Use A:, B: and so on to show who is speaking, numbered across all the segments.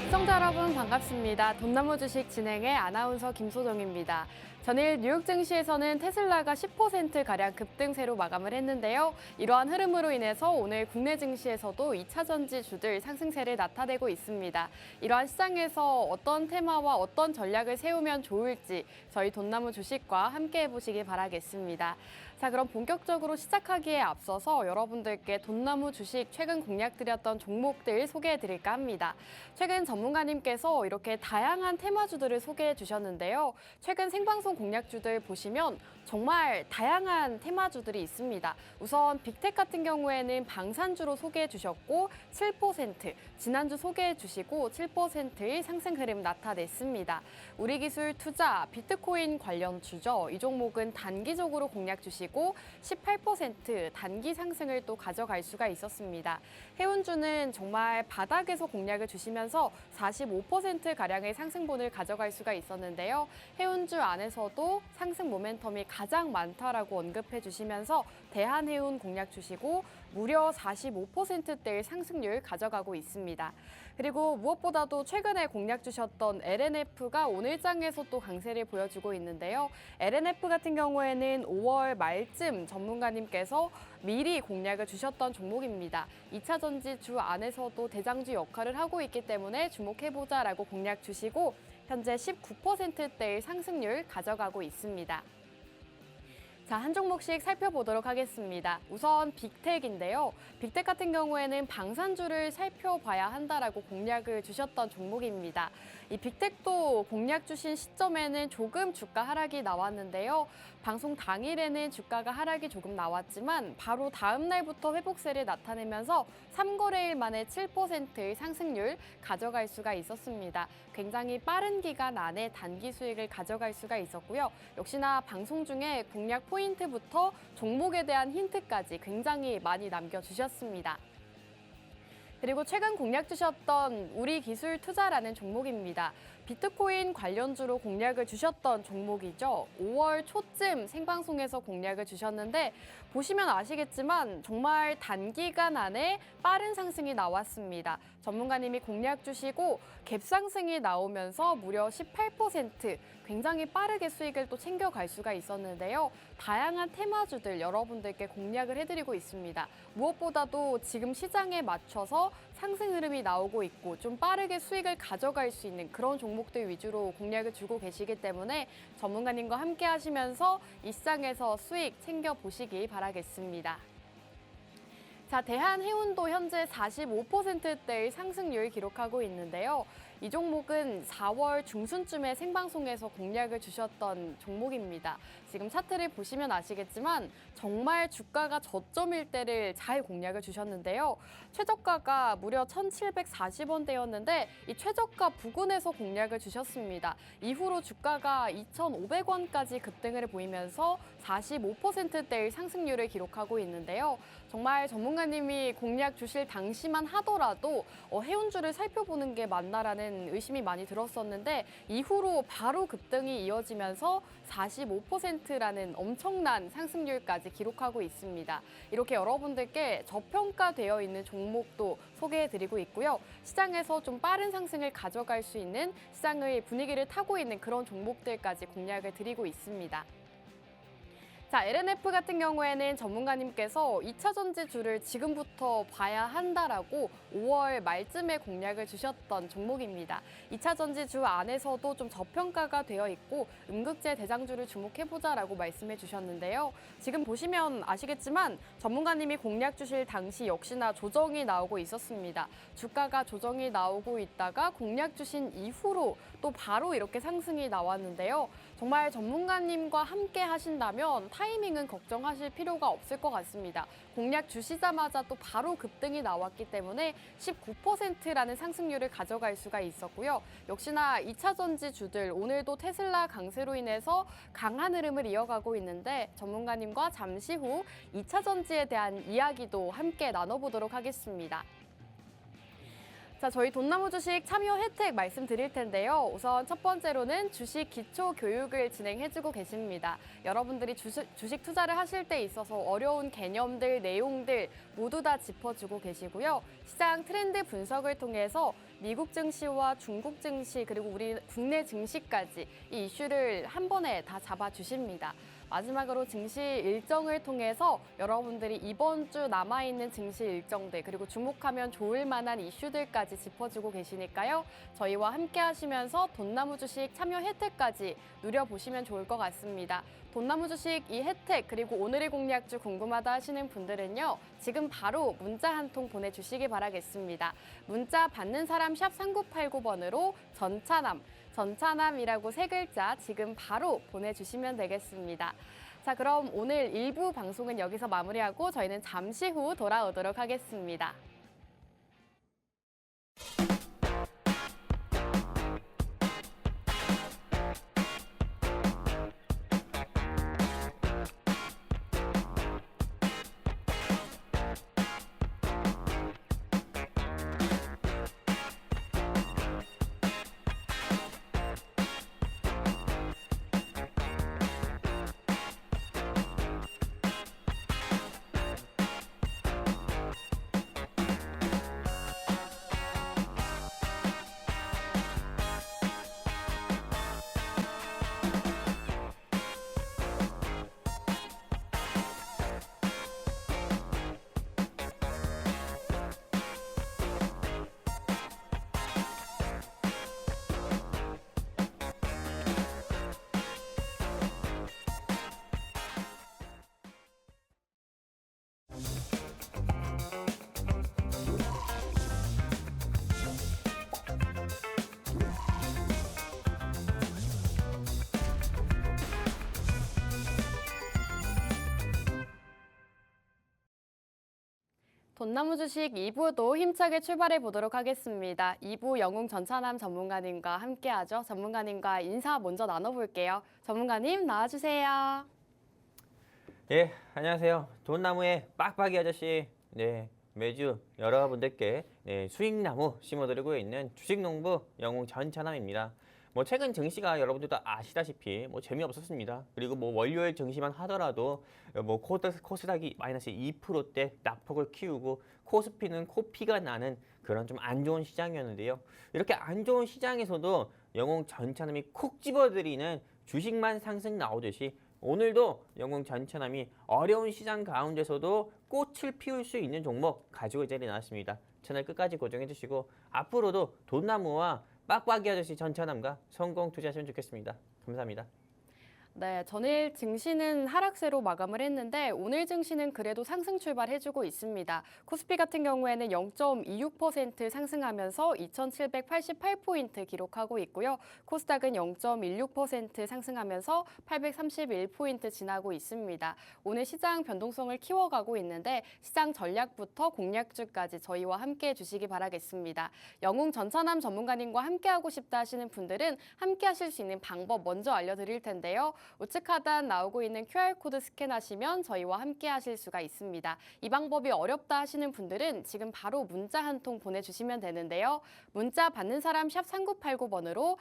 A: 시청자 여러분 반갑습니다. 돈나무 주식 진행의 아나운서 김소정입니다. 전일 뉴욕 증시에서는 테슬라가 10%가량 급등세로 마감을 했는데요. 이러한 흐름으로 인해서 오늘 국내 증시에서도 2차 전지주들 상승세를 나타내고 있습니다. 이러한 시장에서 어떤 테마와 어떤 전략을 세우면 좋을지 저희 돈나무 주식과 함께 해보시길 바라겠습니다. 자, 그럼 본격적으로 시작하기에 앞서서 여러분들께 돈나무 주식 최근 공략드렸던 종목들 소개해드릴까 합니다. 최근 전문가님께서 이렇게 다양한 테마주들을 소개해 주셨는데요. 최근 생방송 공략주들 보시면 정말 다양한 테마주들이 있습니다. 우선 빅텍 같은 경우에는 방산주로 소개해 주셨고 7%, 지난주 소개해 주시고 7%의 상승 흐름 나타냈습니다. 우리기술 투자, 비트코인 관련주죠. 이 종목은 단기적으로 공략 주시고 18% 단기 상승을 또 가져갈 수가 있었습니다. 해운주는 정말 바닥에서 공략을 주시면서 45%가량의 상승분을 가져갈 수가 있었는데요. 해운주 안에서도 상승 모멘텀이 가장 많다라고 언급해 주시면서 대한해운 공략 주시고 무려 45%대의 상승률 가져가고 있습니다. 그리고 무엇보다도 최근에 공략 주셨던 LNF가 오늘장에서 또 강세를 보여주고 있는데요. LNF 같은 경우에는 5월 말쯤 전문가님께서 미리 공략을 주셨던 종목입니다. 2차 전지주 안에서도 대장주 역할을 하고 있기 때문에 주목해보자라고 공략 주시고 현재 19%대의 상승률 가져가고 있습니다. 자, 한 종목씩 살펴보도록 하겠습니다. 우선 빅텍인데요. 빅텍 같은 경우에는 방산주를 살펴봐야 한다라고 공략을 주셨던 종목입니다. 이 빅텍도 공략 주신 시점에는 조금 주가 하락이 나왔는데요. 방송 당일에는 주가가 하락이 조금 나왔지만 바로 다음 날부터 회복세를 나타내면서 3거래일 만에 7%의 상승률 가져갈 수가 있었습니다. 굉장히 빠른 기간 안에 단기 수익을 가져갈 수가 있었고요. 역시나 방송 중에 공략 포인트부터 종목에 대한 힌트까지 굉장히 많이 남겨주셨습니다. 그리고 최근 공략 주셨던 우리기술 투자라는 종목입니다. 비트코인 관련주로 공략을 주셨던 종목이죠. 5월 초쯤 생방송에서 공략을 주셨는데 보시면 아시겠지만 정말 단기간 안에 빠른 상승이 나왔습니다. 전문가님이 공략 주시고 갭상승이 나오면서 무려 18% 굉장히 빠르게 수익을 또 챙겨갈 수가 있었는데요. 다양한 테마주들 여러분들께 공략을 해드리고 있습니다. 무엇보다도 지금 시장에 맞춰서 상승 흐름이 나오고 있고 좀 빠르게 수익을 가져갈 수 있는 그런 종목들 위주로 공략을 주고 계시기 때문에 전문가님과 함께 하시면서 이 시장에서 수익 챙겨보시기 바라겠습니다. 자, 대한해운도 현재 45%대의 상승률 기록하고 있는데요. 이 종목은 4월 중순쯤에 생방송에서 공략을 주셨던 종목입니다. 지금 차트를 보시면 아시겠지만 정말 주가가 저점일 때를 잘 공략을 주셨는데요. 최저가가 무려 1,740원대였는데 이 최저가 부근에서 공략을 주셨습니다. 이후로 주가가 2,500원까지 급등을 보이면서 45%대의 상승률을 기록하고 있는데요. 정말 전문가님이 공략 주실 당시만 하더라도 해운주를 살펴보는 게 맞나라는 의심이 많이 들었었는데 이후로 바로 급등이 이어지면서 45%라는 엄청난 상승률까지 기록하고 있습니다. 이렇게 여러분들께 저평가되어 있는 종목도 소개해드리고 있고요. 시장에서 좀 빠른 상승을 가져갈 수 있는 시장의 분위기를 타고 있는 그런 종목들까지 공략을 드리고 있습니다. 자, LNF 같은 경우에는 전문가님께서 2차 전지주를 지금부터 봐야 한다라고 5월 말쯤에 공략을 주셨던 종목입니다. 2차 전지주 안에서도 좀 저평가가 되어 있고 음극재 대장주를 주목해보자라고 말씀해 주셨는데요. 지금 보시면 아시겠지만 전문가님이 공략 주실 당시 역시나 조정이 나오고 있었습니다. 주가가 조정이 나오고 있다가 공략 주신 이후로 또 바로 이렇게 상승이 나왔는데요. 정말 전문가님과 함께 하신다면 타이밍은 걱정하실 필요가 없을 것 같습니다. 공략 주시자마자 또 바로 급등이 나왔기 때문에 19%라는 상승률을 가져갈 수가 있었고요. 역시나 2차 전지주들 오늘도 테슬라 강세로 인해서 강한 흐름을 이어가고 있는데 전문가님과 잠시 후 2차 전지에 대한 이야기도 함께 나눠보도록 하겠습니다. 자, 저희 돈나무 주식 참여 혜택 말씀드릴 텐데요. 우선 첫 번째로는 주식 기초 교육을 진행해주고 계십니다. 여러분들이 주식 투자를 하실 때 있어서 어려운 개념들, 내용들 모두 다 짚어주고 계시고요. 시장 트렌드 분석을 통해서 미국 증시와 중국 증시 그리고 우리 국내 증시까지 이 이슈를 한 번에 다 잡아주십니다. 마지막으로 증시 일정을 통해서 여러분들이 이번 주 남아있는 증시 일정들 그리고 주목하면 좋을 만한 이슈들까지 짚어주고 계시니까요. 저희와 함께 하시면서 돈나무 주식 참여 혜택까지 누려보시면 좋을 것 같습니다. 돈나무 주식 이 혜택 그리고 오늘의 공략주 궁금하다 하시는 분들은요. 지금 바로 문자 한 통 보내주시기 바라겠습니다. 문자 받는 사람 샵 3989번으로 전차남이라고 세 글자 지금 바로 보내주시면 되겠습니다. 자, 그럼 오늘 1부 방송은 여기서 마무리하고 저희는 잠시 후 돌아오도록 하겠습니다. 돈나무 주식 2부도 힘차게 출발해 보도록 하겠습니다. 2부 영웅 전차남 전문가님과 함께하죠. 전문가님과 인사 먼저 나눠볼게요. 전문가님 나와주세요.
B: 예, 안녕하세요. 돈나무의 빡빡이 아저씨. 네, 매주 여러분들께 수익나무 심어드리고 있는 주식농부 영웅 전차남입니다. 최근 증시가 여러분들도 아시다시피 재미없었습니다. 그리고 월요일 증시만 하더라도 코스닥이 마이너스 2%대 낙폭을 키우고 코스피는 코피가 나는 그런 좀 안 좋은 시장이었는데요. 이렇게 안 좋은 시장에서도 영웅 전차남이 콕 집어드리는 주식만 상승 나오듯이 오늘도 영웅 전차남이 어려운 시장 가운데서도 꽃을 피울 수 있는 종목 가지고 이 자리에 나왔습니다. 채널 끝까지 고정해 주시고 앞으로도 돈나무와 빡빡이 아저씨 전차남과 성공 투자하시면 좋겠습니다. 감사합니다.
A: 네, 전일 증시는 하락세로 마감을 했는데 오늘 증시는 그래도 상승 출발해주고 있습니다. 코스피 같은 경우에는 0.26% 상승하면서 2,788포인트 기록하고 있고요. 코스닥은 0.16% 상승하면서 831포인트 지나고 있습니다. 오늘 시장 변동성을 키워가고 있는데 시장 전략부터 공략주까지 저희와 함께해 주시기 바라겠습니다. 영웅 전차남 전문가님과 함께하고 싶다 하시는 분들은 함께하실 수 있는 방법 먼저 알려드릴 텐데요. 우측 하단 나오고 있는 QR코드 스캔하시면 저희와 함께 하실 수가 있습니다. 이 방법이 어렵다 하시는 분들은 지금 바로 문자 한 통 보내주시면 되는데요. 문자 받는 사람 샵 3989번으로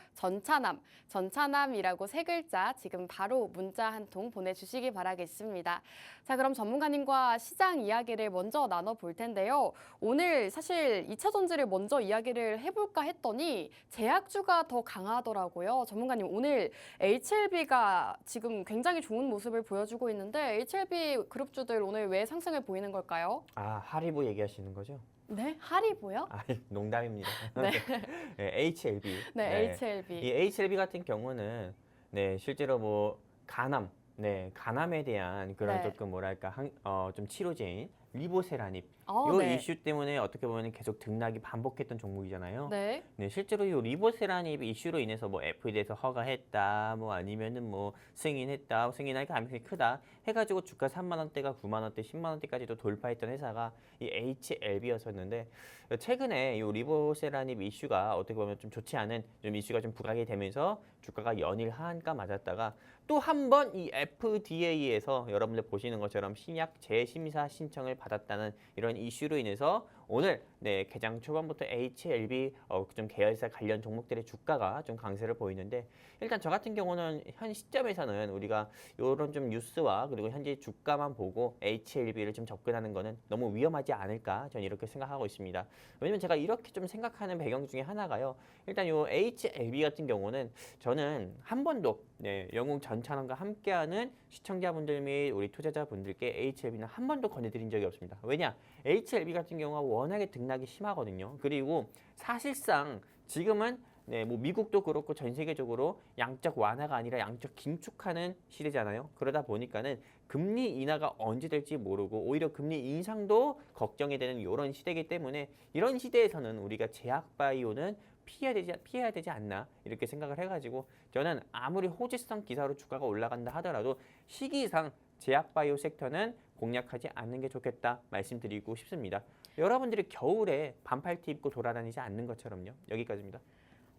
A: 전차남이라고 세 글자 지금 바로 문자 한 통 보내주시기 바라겠습니다. 자, 그럼 전문가님과 시장 이야기를 먼저 나눠볼 텐데요. 오늘 사실 2차 전지를 먼저 이야기를 해볼까 했더니 제약주가 더 강하더라고요. 전문가님, 오늘 HLB가 지금 굉장히 좋은 모습을 보여주고 있는데 HLB 그룹주들 오늘 왜 상승을 보이는 걸까요?
B: 아, 하리보 얘기하시는 거죠?
A: 네? 하리보요?
B: 아, 농담입니다.
A: 네.
B: 네, HLB.
A: 네, HLB.
B: 이 HLB 같은 경우는 실제로 간암에 대한 그런
A: 네.
B: 조금 좀 치료제인 리보세라닙
A: 네.
B: 이슈 때문에 어떻게 보면 계속 등락이 반복했던 종목이잖아요.
A: 네.
B: 실제로 이 리보세라닙 이슈로 인해서 FDA에서 허가했다, 아니면은 승인했다, 승인할 가능성이 크다 해가지고 주가 3만 원대가 9만 원대, 10만 원대까지도 돌파했던 회사가 이 HLB였었는데 최근에 이 리보세라닙 이슈가 어떻게 보면 좀 좋지 않은 좀 이슈가 좀 부각이 되면서 주가가 연일 하한가 맞았다가 또 한 번 이 FDA에서 여러분들 보시는 것처럼 신약 재심사 신청을 받았다는 이런 이슈로 인해서 오늘 개장 초반부터 HLB 좀 계열사 관련 종목들의 주가가 좀 강세를 보이는데 일단 저 같은 경우는 현 시점에서는 우리가 이런 좀 뉴스와 그리고 현재 주가만 보고 HLB를 좀 접근하는 거는 너무 위험하지 않을까 저는 이렇게 생각하고 있습니다. 왜냐면 제가 이렇게 좀 생각하는 배경 중에 하나가요. 일단 요 HLB 같은 경우는 저는 한 번도 영웅 전찬원과 함께하는 시청자분들 및 우리 투자자분들께 HLB는 한 번도 권해드린 적이 없습니다. 왜냐? HLB 같은 경우가 워낙에 등락이 심하거든요. 그리고 사실상 지금은 뭐 미국도 그렇고 전 세계적으로 양적 완화가 아니라 양적 긴축하는 시대잖아요. 그러다 보니까는 금리 인하가 언제 될지 모르고 오히려 금리 인상도 걱정이 되는 이런 시대이기 때문에 이런 시대에서는 우리가 제약바이오는 피해야 되지 않나 이렇게 생각을 해가지고 저는 아무리 호재성 기사로 주가가 올라간다 하더라도 시기상 제약바이오 섹터는 공략하지 않는 게 좋겠다 말씀드리고 싶습니다. 여러분들이 겨울에 반팔티 입고 돌아다니지 않는 것처럼요. 여기까지입니다.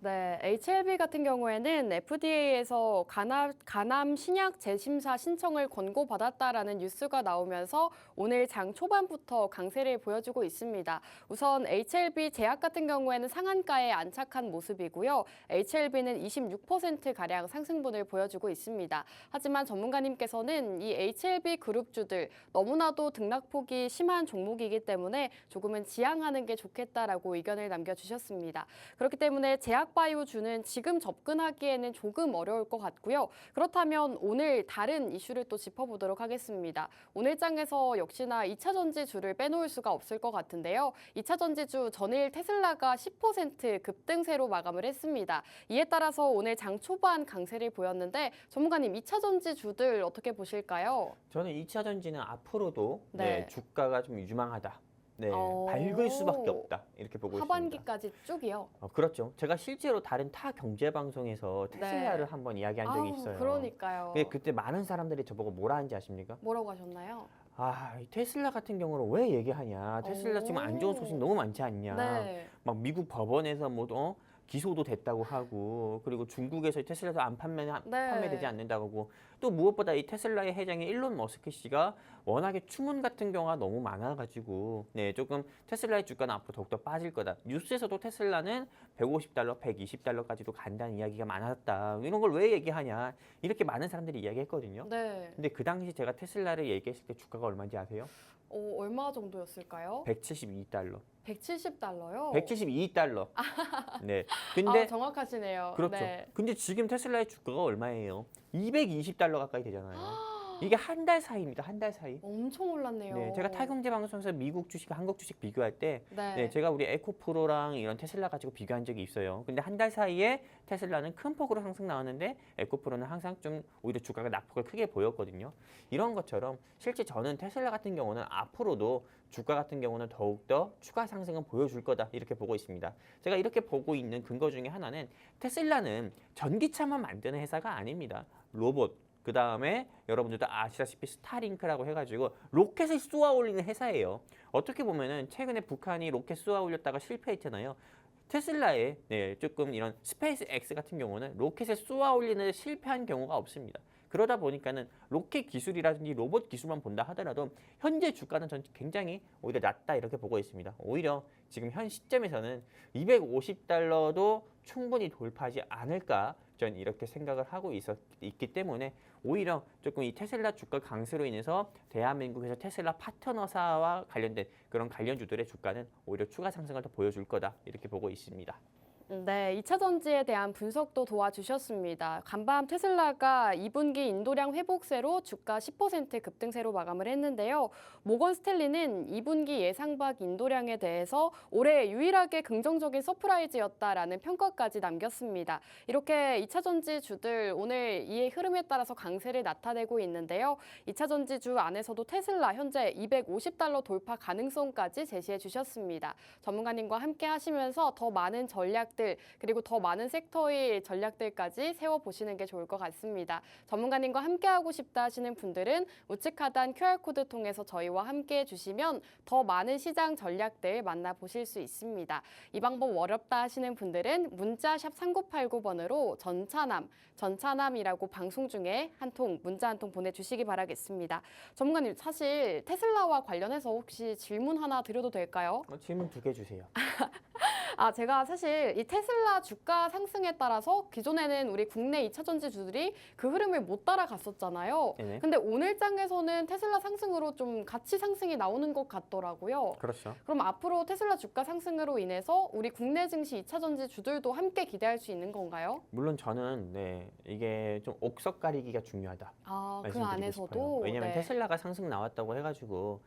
A: 네, HLB 같은 경우에는 FDA에서 간암 신약 재심사 신청을 권고받았다라는 뉴스가 나오면서 오늘 장 초반부터 강세를 보여주고 있습니다. 우선 HLB 제약 같은 경우에는 상한가에 안착한 모습이고요. HLB는 26%가량 상승분을 보여주고 있습니다. 하지만 전문가님께서는 이 HLB 그룹주들 너무나도 등락폭이 심한 종목이기 때문에 조금은 지양하는 게 좋겠다라고 의견을 남겨주셨습니다. 그렇기 때문에 제약바이오주는 지금 접근하기에는 조금 어려울 것 같고요. 그렇다면 오늘 다른 이슈를 또 짚어보도록 하겠습니다. 오늘 장에서 역시나 2차전지주를 빼놓을 수가 없을 것 같은데요. 2차전지주 전일 테슬라가 10% 급등세로 마감을 했습니다. 이에 따라서 오늘 장 초반 강세를 보였는데 전문가님 2차전지주들 어떻게 보실까요?
B: 저는 2차전지는 앞으로도
A: 네.
B: 주가가 좀 유망하다. 밝을 수밖에 없다. 이렇게 보고 있습니다.
A: 하반기까지 쭉이요?
B: 그렇죠. 제가 실제로 다른 타 경제 방송에서 테슬라를 한번 이야기한 적이 있어요.
A: 그러니까요.
B: 근데 그때 많은 사람들이 저보고 뭐라 하는지 아십니까?
A: 뭐라고 하셨나요?
B: 이 테슬라 같은 경우는 왜 얘기하냐? 테슬라 지금 안 좋은 소식 너무 많지 않냐?
A: 네.
B: 막 미국 법원에서 뭐 기소도 됐다고 하고 그리고 중국에서 테슬라도 안 판매되지 않는다고 하고 또 무엇보다 이 테슬라의 회장인 일론 머스크 씨가 워낙에 추문 같은 경우가 너무 많아가지고 조금 테슬라의 주가는 앞으로 더욱더 빠질 거다. 뉴스에서도 테슬라는 $150, $120까지도 간다는 이야기가 많았다. 이런 걸 왜 얘기하냐? 이렇게 많은 사람들이 이야기했거든요.
A: 네.
B: 근데 그 당시 제가 테슬라를 얘기했을 때 주가가 얼마인지 아세요?
A: 얼마 정도였을까요?
B: $172.
A: $170요?
B: $172. 네. 근데
A: 정확하시네요.
B: 그렇죠.
A: 네.
B: 근데 지금 테슬라의 주가가 얼마예요? $220 가까이 되잖아요. 이게 한 달 사이입니다. 한 달 사이.
A: 엄청 올랐네요.
B: 네, 제가 타경제 방송에서 미국 주식, 한국 주식 비교할 때
A: 네.
B: 제가 우리 에코프로랑 이런 테슬라 가지고 비교한 적이 있어요. 근데 한 달 사이에 테슬라는 큰 폭으로 상승 나왔는데 에코프로는 항상 좀 오히려 주가가 낙폭을 크게 보였거든요. 이런 것처럼 실제 저는 테슬라 같은 경우는 앞으로도 주가 같은 경우는 더욱더 추가 상승은 보여줄 거다 이렇게 보고 있습니다. 제가 이렇게 보고 있는 근거 중에 하나는 테슬라는 전기차만 만드는 회사가 아닙니다. 로봇, 그 다음에 여러분들도 아시다시피 스타링크라고 해가지고 로켓을 쏘아 올리는 회사예요. 어떻게 보면은 최근에 북한이 로켓 쏘아 올렸다가 실패했잖아요. 테슬라의 조금 이런 스페이스 X 같은 경우는 로켓을 쏘아 올리는 실패한 경우가 없습니다. 그러다 보니까는 로켓 기술이라든지 로봇 기술만 본다 하더라도 현재 주가는 전 굉장히 오히려 낮다 이렇게 보고 있습니다. 오히려 지금 현 시점에서는 $250도 충분히 돌파하지 않을까 전 이렇게 생각을 하고 있기 때문에 오히려 조금 이 테슬라 주가 강세로 인해서 대한민국에서 테슬라 파트너사와 관련된 그런 관련주들의 주가는 오히려 추가 상승을 더 보여줄 거다 이렇게 보고 있습니다.
A: 네, 2차전지에 대한 분석도 도와주셨습니다. 간밤 테슬라가 2분기 인도량 회복세로 주가 10% 급등세로 마감을 했는데요. 모건 스탠리는 2분기 예상박 인도량에 대해서 올해 유일하게 긍정적인 서프라이즈였다라는 평가까지 남겼습니다. 이렇게 2차전지 주들 오늘 이 흐름에 따라서 강세를 나타내고 있는데요. 2차전지 주 안에서도 테슬라 현재 $250 돌파 가능성까지 제시해 주셨습니다. 전문가님과 함께 하시면서 더 많은 전략 전략들 그리고 더 많은 섹터의 전략들까지 세워보시는 게 좋을 것 같습니다. 전문가님과 함께하고 싶다 하시는 분들은 우측 하단 QR코드 통해서 저희와 함께해 주시면 더 많은 시장 전략들 만나보실 수 있습니다. 이 방법 어렵다 하시는 분들은 문자 샵 3989번으로 전차남이라고 방송 중에 문자 한 통 보내주시기 바라겠습니다. 전문가님, 사실 테슬라와 관련해서 혹시 질문 하나 드려도 될까요?
B: 질문 2개 주세요.
A: 제가 사실 이 테슬라 주가 상승에 따라서 기존에는 우리 국내 2차 전지주들이 그 흐름을 못 따라갔었잖아요.
B: 네네.
A: 근데 오늘장에서는 테슬라 상승으로 좀 같이 상승이 나오는 것 같더라고요.
B: 그렇죠.
A: 그럼 앞으로 테슬라 주가 상승으로 인해서 우리 국내 증시 2차 전지주들도 함께 기대할 수 있는 건가요?
B: 물론 저는 이게 좀 옥석 가리기가 중요하다.
A: 그
B: 말씀드리고
A: 안에서도?
B: 싶어요. 왜냐하면
A: 네.
B: 테슬라가 상승 나왔다고 해가지고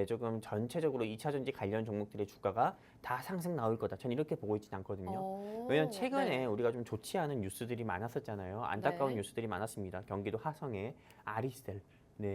B: 조금 전체적으로 2차 전지 관련 종목들의 주가가 다 상승 나올 거다. 전 이렇게 보고 있지는 않거든요. 왜냐면 최근에
A: 네.
B: 우리가 좀 좋지 않은 뉴스들이 많았었잖아요. 안타까운
A: 네.
B: 뉴스들이 많았습니다. 경기도 화성의 아리셀.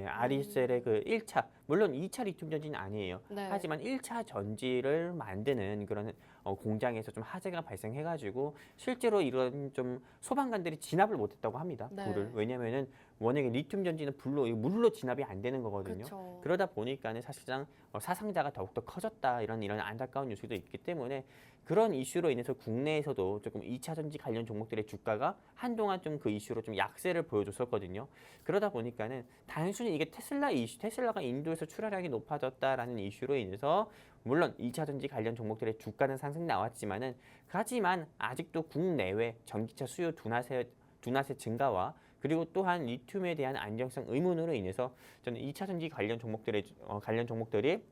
B: 아리셀의 그 1차, 물론 2차 리튬 전지는 아니에요.
A: 네.
B: 하지만 1차 전지를 만드는 그런 공장에서 좀 화재가 발생해가지고 실제로 이런 좀 소방관들이 진압을 못했다고 합니다.
A: 네.
B: 불을. 왜냐면은 워낙에 리튬 전지는 물로 진압이 안 되는 거거든요.
A: 그쵸.
B: 그러다 보니까는 사실상 사상자가 더욱더 커졌다 이런 안타까운 뉴스도 있기 때문에 그런 이슈로 인해서 국내에서도 조금 2차 전지 관련 종목들의 주가가 한동안 좀 그 이슈로 좀 약세를 보여줬었거든요. 그러다 보니까는 단순히 이게 테슬라 이슈, 테슬라가 인도에서 출하량이 높아졌다라는 이슈로 인해서 물론 2차 전지 관련 종목들의 주가는 상승 나왔지만은 하지만 아직도 국내외 전기차 수요 둔화세 증가와 그리고 또한 리튬에 대한 안정성 의문으로 인해서 저는 2차 전지 관련 종목들이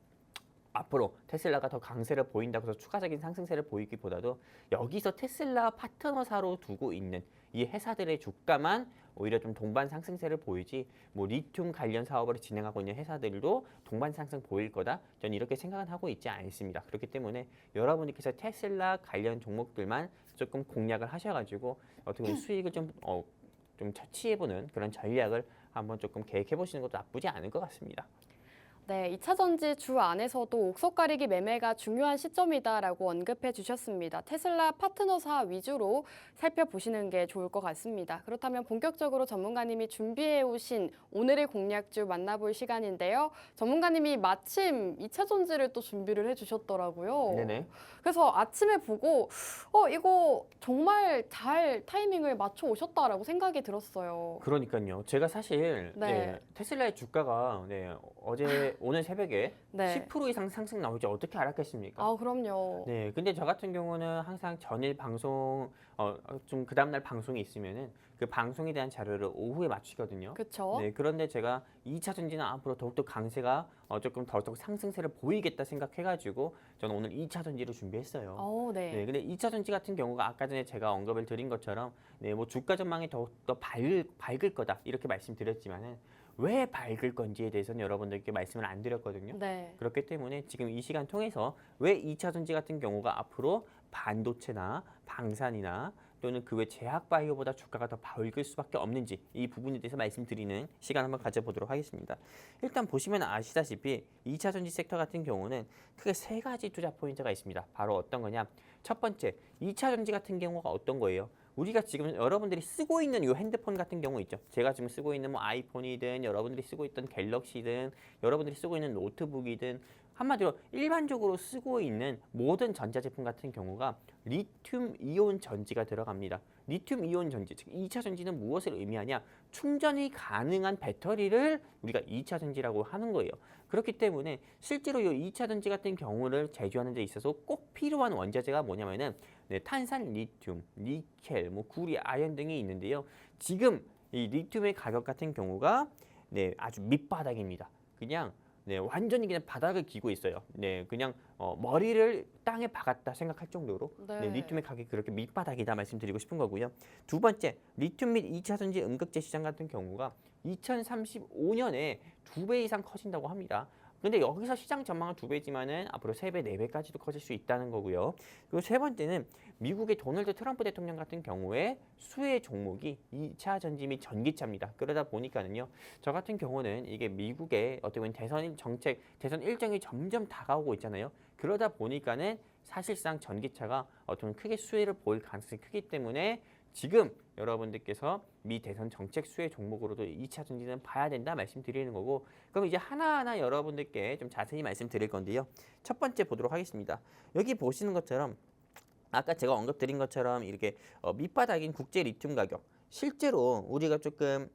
B: 앞으로 테슬라가 더 강세를 보인다고 해서 추가적인 상승세를 보이기보다도 여기서 테슬라 파트너사로 두고 있는 이 회사들의 주가만 오히려 좀 동반 상승세를 보이지 뭐 리튬 관련 사업을 진행하고 있는 회사들도 동반 상승 보일 거다. 저는 이렇게 생각은 하고 있지 않습니다. 그렇기 때문에 여러분께서 테슬라 관련 종목들만 조금 공략을 하셔가지고 어떻게 보면 수익을 좀 처치해보는 그런 전략을 한번 조금 계획해보시는 것도 나쁘지 않을 것 같습니다.
A: 네, 2차 전지 주 안에서도 옥석 가리기 매매가 중요한 시점이다라고 언급해 주셨습니다. 테슬라 파트너사 위주로 살펴보시는 게 좋을 것 같습니다. 그렇다면 본격적으로 전문가님이 준비해 오신 오늘의 공략주 만나볼 시간인데요. 전문가님이 마침 2차 전지를 또 준비를 해 주셨더라고요.
B: 네네.
A: 그래서 아침에 보고 이거 정말 잘 타이밍을 맞춰 오셨다라고 생각이 들었어요.
B: 그러니까요. 제가 사실
A: 네.
B: 테슬라의 주가가 오늘 새벽에
A: 네.
B: 10% 이상 상승 나올지 어떻게 알았겠습니까?
A: 그럼요.
B: 네, 근데 저 같은 경우는 항상 전일 방송 좀 그 다음날 방송이 있으면은 그 방송에 대한 자료를 오후에 맞추거든요.
A: 그렇죠.
B: 네, 그런데 제가 2차 전지는 앞으로 더욱더 강세가 조금 더욱더 상승세를 보이겠다 생각해가지고 저는 오늘 2차 전지를 준비했어요.
A: 네.
B: 네, 근데 2차 전지 같은 경우가 아까 전에 제가 언급을 드린 것처럼 뭐 주가 전망이 더욱더 밝을 거다 이렇게 말씀드렸지만은 왜 밝을 건지에 대해서는 여러분들께 말씀을 안 드렸거든요.
A: 네.
B: 그렇기 때문에 지금 이 시간 통해서 왜 2차 전지 같은 경우가 앞으로 반도체나 방산이나 또는 그 외 제약 바이오보다 주가가 더 밝을 수밖에 없는지 이 부분에 대해서 말씀드리는 시간 한번 가져보도록 하겠습니다. 일단 보시면 아시다시피 2차 전지 섹터 같은 경우는 크게 3가지 투자 포인트가 있습니다. 바로 어떤 거냐? 첫 번째, 2차 전지 같은 경우가 어떤 거예요? 우리가 지금 여러분들이 쓰고 있는 이 핸드폰 같은 경우 있죠. 제가 지금 쓰고 있는 뭐 아이폰이든 여러분들이 쓰고 있던 갤럭시든 여러분들이 쓰고 있는 노트북이든 한마디로 일반적으로 쓰고 있는 모든 전자제품 같은 경우가 리튬 이온 전지가 들어갑니다. 리튬 이온 전지, 즉 2차 전지는 무엇을 의미하냐? 충전이 가능한 배터리를 우리가 2차 전지라고 하는 거예요. 그렇기 때문에 실제로 이 2차 전지 같은 경우를 제조하는 데 있어서 꼭 필요한 원자재가 뭐냐면은 탄산 리튬, 니켈, 구리, 아연 등이 있는데요. 지금 이 리튬의 가격 같은 경우가 아주 밑바닥입니다. 그냥 완전히 그냥 바닥을 기고 있어요. 그냥 머리를 땅에 박았다 생각할 정도로
A: 네.
B: 리튬의 가격이 그렇게 밑바닥이다 말씀드리고 싶은 거고요. 두 번째, 리튬 및 2차 전지 음극재 시장 같은 경우가 2035년에 2배 이상 커진다고 합니다. 근데 여기서 시장 전망은 2배지만은 앞으로 3배, 4배까지도 커질 수 있다는 거고요. 그리고 세 번째는 미국의 도널드 트럼프 대통령 같은 경우에 수혜 종목이 2차 전지 및 전기차입니다. 그러다 보니까는요, 저 같은 경우는 이게 미국의 어떻게 보면 대선 일정이 점점 다가오고 있잖아요. 그러다 보니까는 사실상 전기차가 어떤 크게 수혜를 보일 가능성이 크기 때문에 지금 여러분들께서 미 대선 정책 수혜 종목으로도 2차 전지는 봐야 된다 말씀드리는 거고, 그럼 이제 하나하나 여러분들께 좀 자세히 말씀드릴 건데요. 첫 번째 보도록 하겠습니다. 여기 보시는 것처럼 아까 제가 언급드린 것처럼 이렇게 밑바닥인 국제 리튬 가격, 실제로 우리가 조금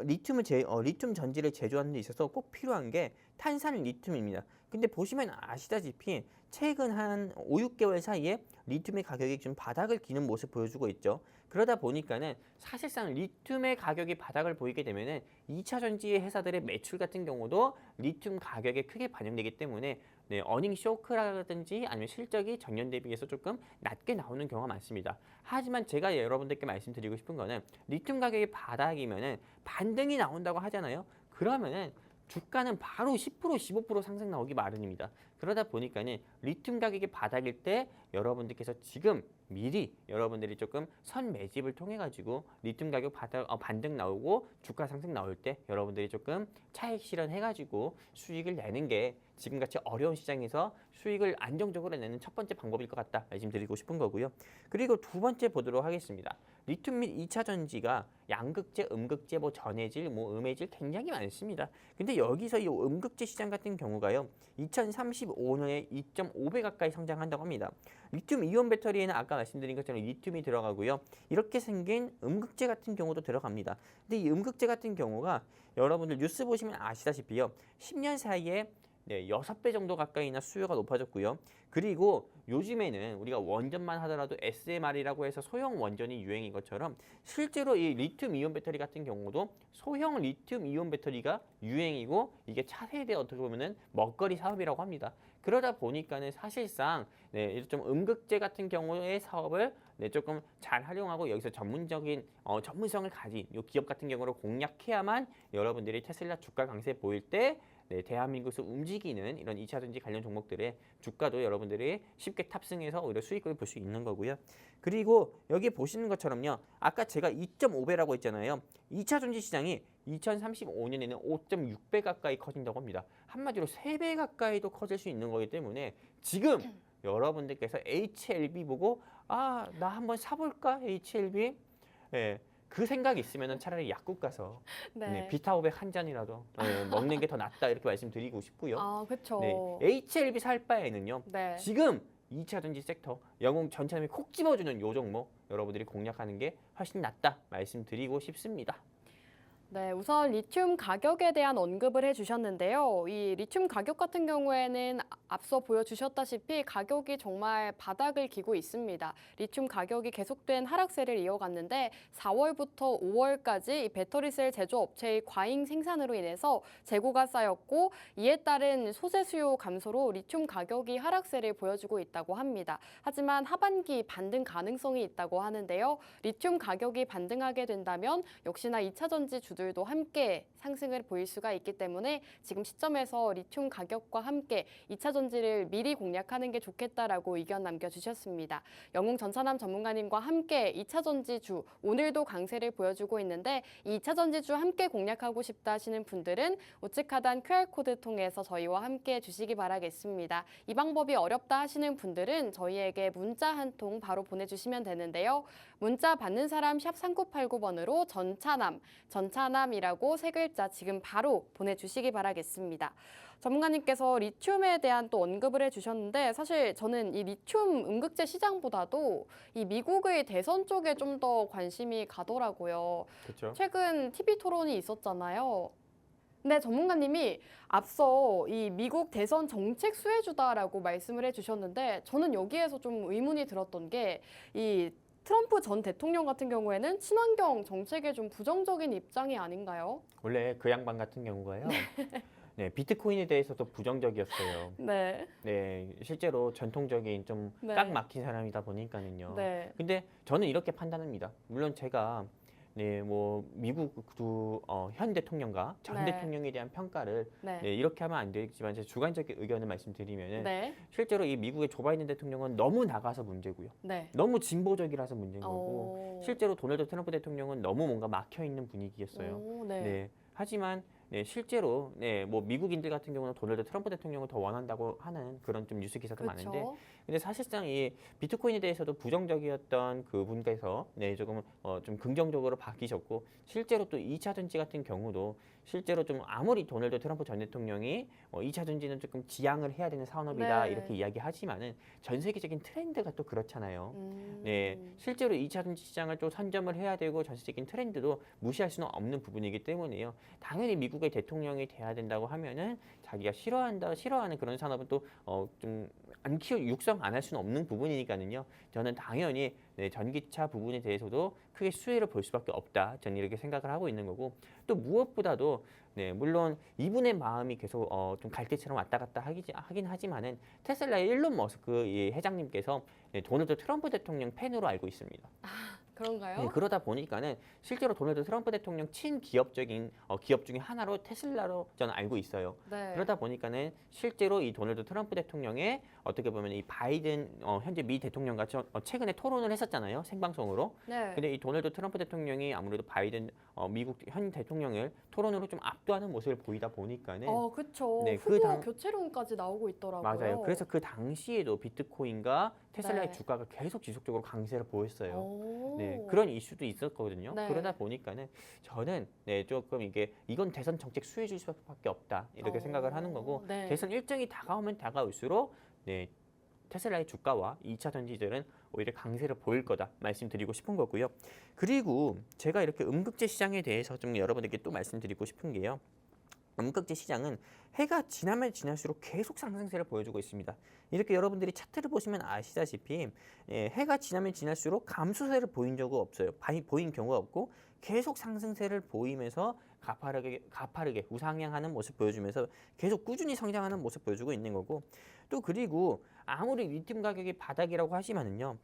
B: 리튬 전지를 제조하는 데 있어서 꼭 필요한 게 탄산 리튬입니다. 근데 보시면 아시다시피 최근 한 5, 6개월 사이에 리튬의 가격이 좀 바닥을 기는 모습 보여주고 있죠. 그러다 보니까는 사실상 리튬의 가격이 바닥을 보이게 되면은 2차 전지 회사들의 매출 같은 경우도 리튬 가격에 크게 반영되기 때문에 어닝 쇼크라든지 아니면 실적이 전년 대비해서 조금 낮게 나오는 경우가 많습니다. 하지만 제가 여러분들께 말씀드리고 싶은 거는 리튬 가격이 바닥이면은 반등이 나온다고 하잖아요. 그러면은 주가는 바로 10%, 15% 상승 나오기 마련입니다. 그러다 보니까는 리튬 가격이 바닥일 때 여러분들께서 지금 미리 여러분들이 조금 선 매집을 통해 가지고 리튬 가격 반등 나오고 주가 상승 나올 때 여러분들이 조금 차익 실현해 가지고 수익을 내는 게 지금같이 어려운 시장에서 수익을 안정적으로 내는 첫 번째 방법일 것 같다 말씀드리고 싶은 거고요. 그리고 두 번째 보도록 하겠습니다. 리튬 및 2차 전지가 양극재, 음극재, 전해질, 음해질 굉장히 많습니다. 근데 여기서 이 음극재 시장 같은 경우가요. 2035년에 2.5배 가까이 성장한다고 합니다. 리튬 이온 배터리에는 아까 말씀드린 것처럼 리튬이 들어가고요. 이렇게 생긴 음극재 같은 경우도 들어갑니다. 근데 이 음극재 같은 경우가 여러분들 뉴스 보시면 아시다시피요. 10년 사이에 6배 정도 가까이나 수요가 높아졌고요. 그리고 요즘에는 우리가 원전만 하더라도 SMR이라고 해서 소형 원전이 유행인 것처럼 실제로 이 리튬 이온 배터리 같은 경우도 소형 리튬 이온 배터리가 유행이고 이게 차세대 어떻게 보면은 먹거리 사업이라고 합니다. 그러다 보니까는 사실상 좀 음극재 같은 경우의 사업을 조금 잘 활용하고 여기서 전문적인 전문성을 가진 요 기업 같은 경우를 공략해야만 여러분들이 테슬라 주가 강세 보일 때 대한민국에서 움직이는 이런 2차 전지 관련 종목들의 주가도 여러분들이 쉽게 탑승해서 오히려 수익을 볼 수 있는 거고요. 그리고 여기 보시는 것처럼요. 아까 제가 2.5배라고 했잖아요. 2차 전지 시장이 2035년에는 5.6배 가까이 커진다고 합니다. 한마디로 3배 가까이도 커질 수 있는 거기 때문에 지금 여러분들께서 HLB 보고 나 한번 사볼까? HLB? 예. 그 생각이 있으면 차라리 약국 가서 비타오백 한 잔이라도 먹는 게 더 낫다 이렇게 말씀드리고 싶고요.
A: 아, 그렇죠.
B: HLB 살 바에는요.
A: 네.
B: 지금 2차 전지 섹터 영웅 전차람이 콕 집어주는 요 종목 여러분들이 공략하는 게 훨씬 낫다 말씀드리고 싶습니다.
A: 네, 우선 리튬 가격에 대한 언급을 해주셨는데요. 이 리튬 가격 같은 경우에는 앞서 보여주셨다시피 가격이 정말 바닥을 기고 있습니다. 리튬 가격이 계속된 하락세를 이어갔는데 4월부터 5월까지 이 배터리셀 제조업체의 과잉 생산으로 인해서 재고가 쌓였고 이에 따른 소재 수요 감소로 리튬 가격이 하락세를 보여주고 있다고 합니다. 하지만 하반기 반등 가능성이 있다고 하는데요. 리튬 가격이 반등하게 된다면 역시나 2차 전지 주들도 함께 상승을 보일 수가 있기 때문에 지금 시점에서 리튬 가격과 함께 2차 전지를 미리 공략하는 게 좋겠다라고 의견 남겨주셨습니다. 영웅 전차남 전문가님과 함께 2차 전지주 오늘도 강세를 보여주고 있는데 이 2차 전지주 함께 공략하고 싶다 하시는 분들은 우측 하단 QR코드 통해서 저희와 함께 해주시기 바라겠습니다. 이 방법이 어렵다 하시는 분들은 저희에게 문자 한 통 바로 보내주시면 되는데요. 문자 받는 사람 샵 3989번으로 전차남이라고 세 글자 지금 바로 보내주시기 바라겠습니다. 전문가님께서 리튬에 대한 또 언급을 해주셨는데 사실 저는 이 리튬 음극재 시장보다도 이 미국의 대선 쪽에 좀 더 관심이 가더라고요.
B: 그렇죠.
A: 최근 TV 토론이 있었잖아요. 근데 전문가님이 앞서 이 미국 대선 정책 수혜주다라고 말씀을 해주셨는데 저는 여기에서 좀 의문이 들었던 게 이 트럼프 전 대통령 같은 경우에는 친환경 정책에 좀 부정적인 입장이 아닌가요?
B: 원래 그 양반 같은 경우가요. 비트코인에 대해서도 부정적이었어요.
A: 네.
B: 실제로 전통적인 좀
A: 네.
B: 꽉 막힌 사람이다 보니까는요.
A: 네.
B: 근데 저는 이렇게 판단합니다. 물론 제가 미국 현 대통령과 전
A: 네.
B: 대통령에 대한 평가를
A: 네.
B: 이렇게 하면 안 되겠지만 제 주관적인 의견을 말씀드리면은
A: 네.
B: 실제로 이 미국의 조 바이든 대통령은 너무 나가서 문제고요.
A: 네.
B: 너무 진보적이라서 문제인 거고
A: 오.
B: 실제로 도널드 트럼프 대통령은 너무 뭔가 막혀 있는 분위기였어요.
A: 오, 네.
B: 하지만 네, 실제로 뭐 미국인들 같은 경우는 도널드 트럼프 대통령을 더 원한다고 하는 그런 좀 뉴스 기사도 많은데,
A: 그렇죠.
B: 근데 사실상 이 비트코인에 대해서도 부정적이었던 그분께서 조금 좀 긍정적으로 바뀌셨고, 실제로 또 2차 전지 같은 경우도 실제로 좀 아무리 도널드 트럼프 전 대통령이 2차 전지는 조금 지양을 해야 되는 산업이다
A: 네.
B: 이렇게 이야기하지만은 전 세계적인 트렌드가 또 그렇잖아요.
A: 음.
B: 네, 실제로 2차 전지 시장을 또 선점을 해야 되고 전 세계적인 트렌드도 무시할 수는 없는 부분이기 때문에요. 당연히 미국의 대통령이 돼야 된다고 하면은 자기가 싫어하는 그런 산업은 또 좀 안 육성 안 할 수는 없는 부분이니까는요. 저는 당연히 전기차 부분에 대해서도 크게 수혜를 볼 수밖에 없다. 저는 이렇게 생각을 하고 있는 거고, 또 무엇보다도 물론 이분의 마음이 계속 좀 갈대처럼 왔다 갔다 하긴 하지만은 테슬라의 일론 머스크 이 회장님께서 도널드 트럼프 대통령 팬으로 알고 있습니다.
A: 그런가요?
B: 네, 그러다 보니까는 실제로 도널드 트럼프 대통령 친기업적인 기업 중에 하나로 테슬라로 저는 알고 있어요.
A: 네.
B: 그러다 보니까는 실제로 이 도널드 트럼프 대통령의 어떻게 보면 이 바이든 현재 미 대통령과 최근에 토론을 했었잖아요, 생방송으로.
A: 네.
B: 근데 이 도널드 트럼프 대통령이 아무래도 바이든 미국 현 대통령을 토론으로 좀 압도하는 모습을 보이다 보니까는
A: 그렇죠.
B: 네,
A: 후보
B: 그 당-
A: 교체론까지 나오고 있더라고요.
B: 맞아요. 그래서 그 당시에도 비트코인과 테슬라의
A: 네.
B: 주가가 계속 지속적으로 강세를 보였어요.
A: 오.
B: 네, 그런 이슈도 있었거든요.
A: 네.
B: 그러다 보니까는 저는 조금 이건 대선 정책 수혜 줄 수밖에 없다 이렇게 생각을 하는 거고,
A: 네.
B: 대선 일정이 다가오면 다가올수록 테슬라의 주가와 2차 전지들은 오히려 강세를 보일 거다 말씀드리고 싶은 거고요. 그리고 제가 이렇게 음극재 시장에 대해서 좀 여러분에게 또 말씀드리고 싶은 게요. 음극재 시장은 해가 지나면 지날수록 계속 상승세를 보여주고 있습니다. 이렇게 여러분들이 차트를 보시면 아시다시피 해가 지나면 지날수록 감소세를 보인 적은 없어요. 보인 경우가 없고 계속 상승세를 보이면서 가파르게 우상향하는 모습 보여주면서 계속 꾸준히 성장하는 모습 보여주고 있는 거고, 또 그리고 아무리 리튬 가격이 바닥이라고 하지만은요.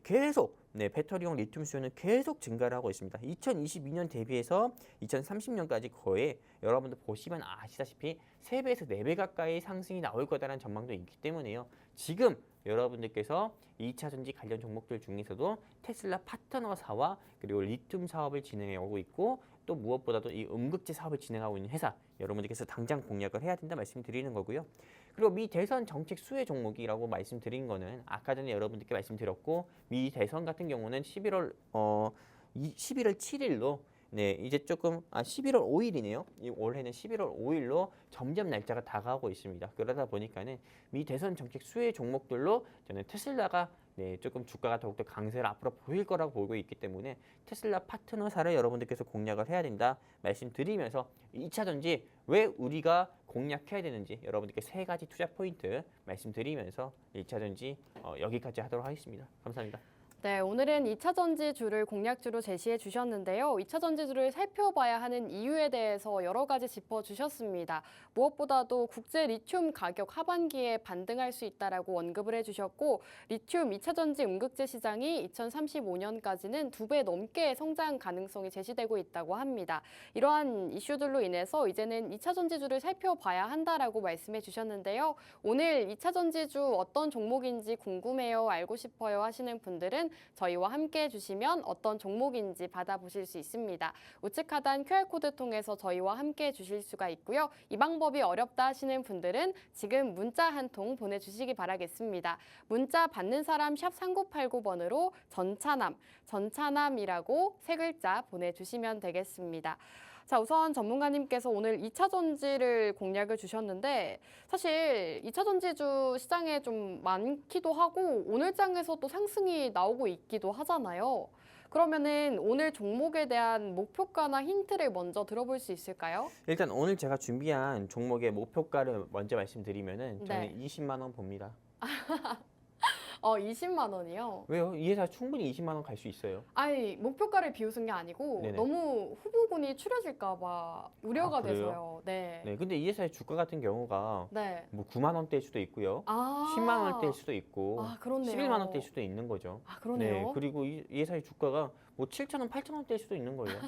B: 계속 배터리용 리튬 수요는 계속 증가를 하고 있습니다. 2022년 대비해서 2030년까지 거의 여러분들 보시면 아시다시피 3배에서 4배 가까이 상승이 나올 거다라는 전망도 있기 때문에요. 지금 여러분들께서 2차 전지 관련 종목들 중에서도 테슬라 파트너사와 그리고 리튬 사업을 진행해 오고 있고, 또 무엇보다도 이 음극재 사업을 진행하고 있는 회사 여러분들께서 당장 공략을 해야 된다 말씀드리는 거고요. 그리고 미 대선 정책 수혜 종목이라고 말씀드린 거는 아까 전에 여러분들께 말씀드렸고, 미 대선 같은 경우는 11월 7일로 이제 조금 11월 5일이네요. 올해는 11월 5일로 점점 날짜가 다가오고 있습니다. 그러다 보니까는 미 대선 정책 수혜 종목들로 저는 테슬라가 조금 주가가 더욱더 강세를 앞으로 보일 거라고 보고 있기 때문에 테슬라 파트너사를 여러분들께서 공략을 해야 된다 말씀드리면서 2차 전지 왜 우리가 공략해야 되는지 여러분들께 3가지 투자 포인트 말씀드리면서 2차 전지 여기까지 하도록 하겠습니다. 감사합니다.
A: 네, 오늘은 2차 전지주를 공략주로 제시해 주셨는데요. 2차 전지주를 살펴봐야 하는 이유에 대해서 여러 가지 짚어주셨습니다. 무엇보다도 국제 리튬 가격 하반기에 반등할 수 있다라고 언급을 해주셨고, 리튬 2차 전지 음극재 시장이 2035년까지는 2배 넘게 성장 가능성이 제시되고 있다고 합니다. 이러한 이슈들로 인해서 이제는 2차 전지주를 살펴봐야 한다라고 말씀해 주셨는데요. 오늘 2차 전지주 어떤 종목인지 궁금해요, 알고 싶어요 하시는 분들은 저희와 함께 해주시면 어떤 종목인지 받아보실 수 있습니다. 우측 하단 QR코드 통해서 저희와 함께 해주실 수가 있고요. 이 방법이 어렵다 하시는 분들은 지금 문자 한 통 보내주시기 바라겠습니다. 문자 받는 사람 샵 3989번으로 전차남이라고 3글자 보내주시면 되겠습니다. 자, 우선 전문가님께서 오늘 2차 전지를 공략을 주셨는데, 사실 2차 전지주 시장에 좀 많기도 하고 오늘 장에서 또 상승이 나오고 있기도 하잖아요. 그러면은 오늘 종목에 대한 목표가나 힌트를 먼저 들어볼 수 있을까요?
B: 일단 오늘 제가 준비한 종목의 목표가를 먼저 말씀드리면은 저는
A: 네.
B: 20만 원 봅니다.
A: 20만 원이요?
B: 왜요? 이 회사 충분히 20만 원 갈 수 있어요.
A: 아니, 목표가를 비웃은 게 아니고
B: 네네.
A: 너무 후보군이 추려질까 봐 우려가
B: 그래요?
A: 돼서요. 네.
B: 네, 근데 이 회사의 주가 같은 경우가
A: 네.
B: 뭐 9만 원대일 수도 있고요.
A: 아.
B: 10만 원대일 수도 있고,
A: 그렇네요.
B: 11만 원대일 수도 있는 거죠.
A: 그러네요.
B: 네, 그리고 이 회사의 주가가 뭐 7천 원, 8천 원대일 수도 있는 거예요.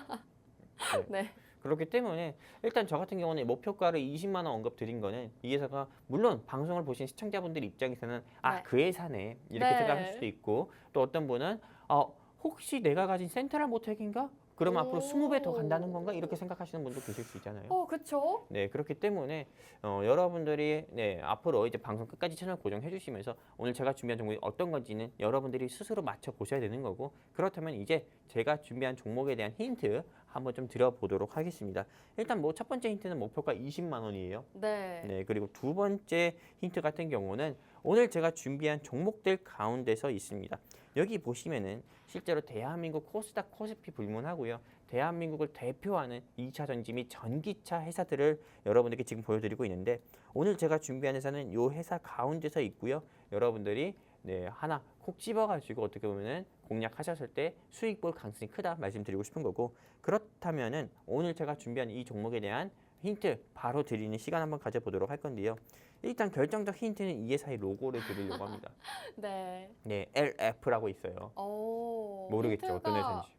B: 네.
A: 네.
B: 그렇기 때문에 일단 저 같은 경우는 목표가를 20만 원 언급 드린 거는 이 회사가 물론 방송을 보신 시청자분들 입장에서는
A: 네.
B: 그 회사네 이렇게
A: 네.
B: 생각할 수도 있고, 또 어떤 분은 혹시 내가 가진 센트럴 모텍인가? 그럼 앞으로 20배 더
A: 오.
B: 간다는 건가? 이렇게 생각하시는 분도 계실 수 있잖아요.
A: 그쵸?
B: 네, 그렇기 때문에 여러분들이 앞으로 이제 방송 끝까지 채널 고정해 주시면서 오늘 제가 준비한 종목이 어떤 건지는 여러분들이 스스로 맞춰 보셔야 되는 거고, 그렇다면 이제 제가 준비한 종목에 대한 힌트 한번 좀 드려보도록 하겠습니다. 일단 뭐 첫 번째 힌트는 목표가 20만 원이에요.
A: 네.
B: 네, 그리고 두 번째 힌트 같은 경우는 오늘 제가 준비한 종목들 가운데서 있습니다. 여기 보시면은 실제로 대한민국 코스닥 코스피 불문하고요. 대한민국을 대표하는 2차 전지 및 전기차 회사들을 여러분들께 지금 보여드리고 있는데, 오늘 제가 준비한 회사는 이 회사 가운데서 있고요. 여러분들이 하나 콕 집어가지고 어떻게 보면은 공략하셨을 때 수익 볼 가능성이 크다 말씀드리고 싶은 거고, 그렇다면은 오늘 제가 준비한 이 종목에 대한 힌트 바로 드리는 시간 한번 가져보도록 할 건데요. 일단 결정적 힌트는 이 회사의 로고를 드리려고 합니다.
A: 네.
B: 네, LF라고 있어요. 모르겠죠, 어떤 회사인지.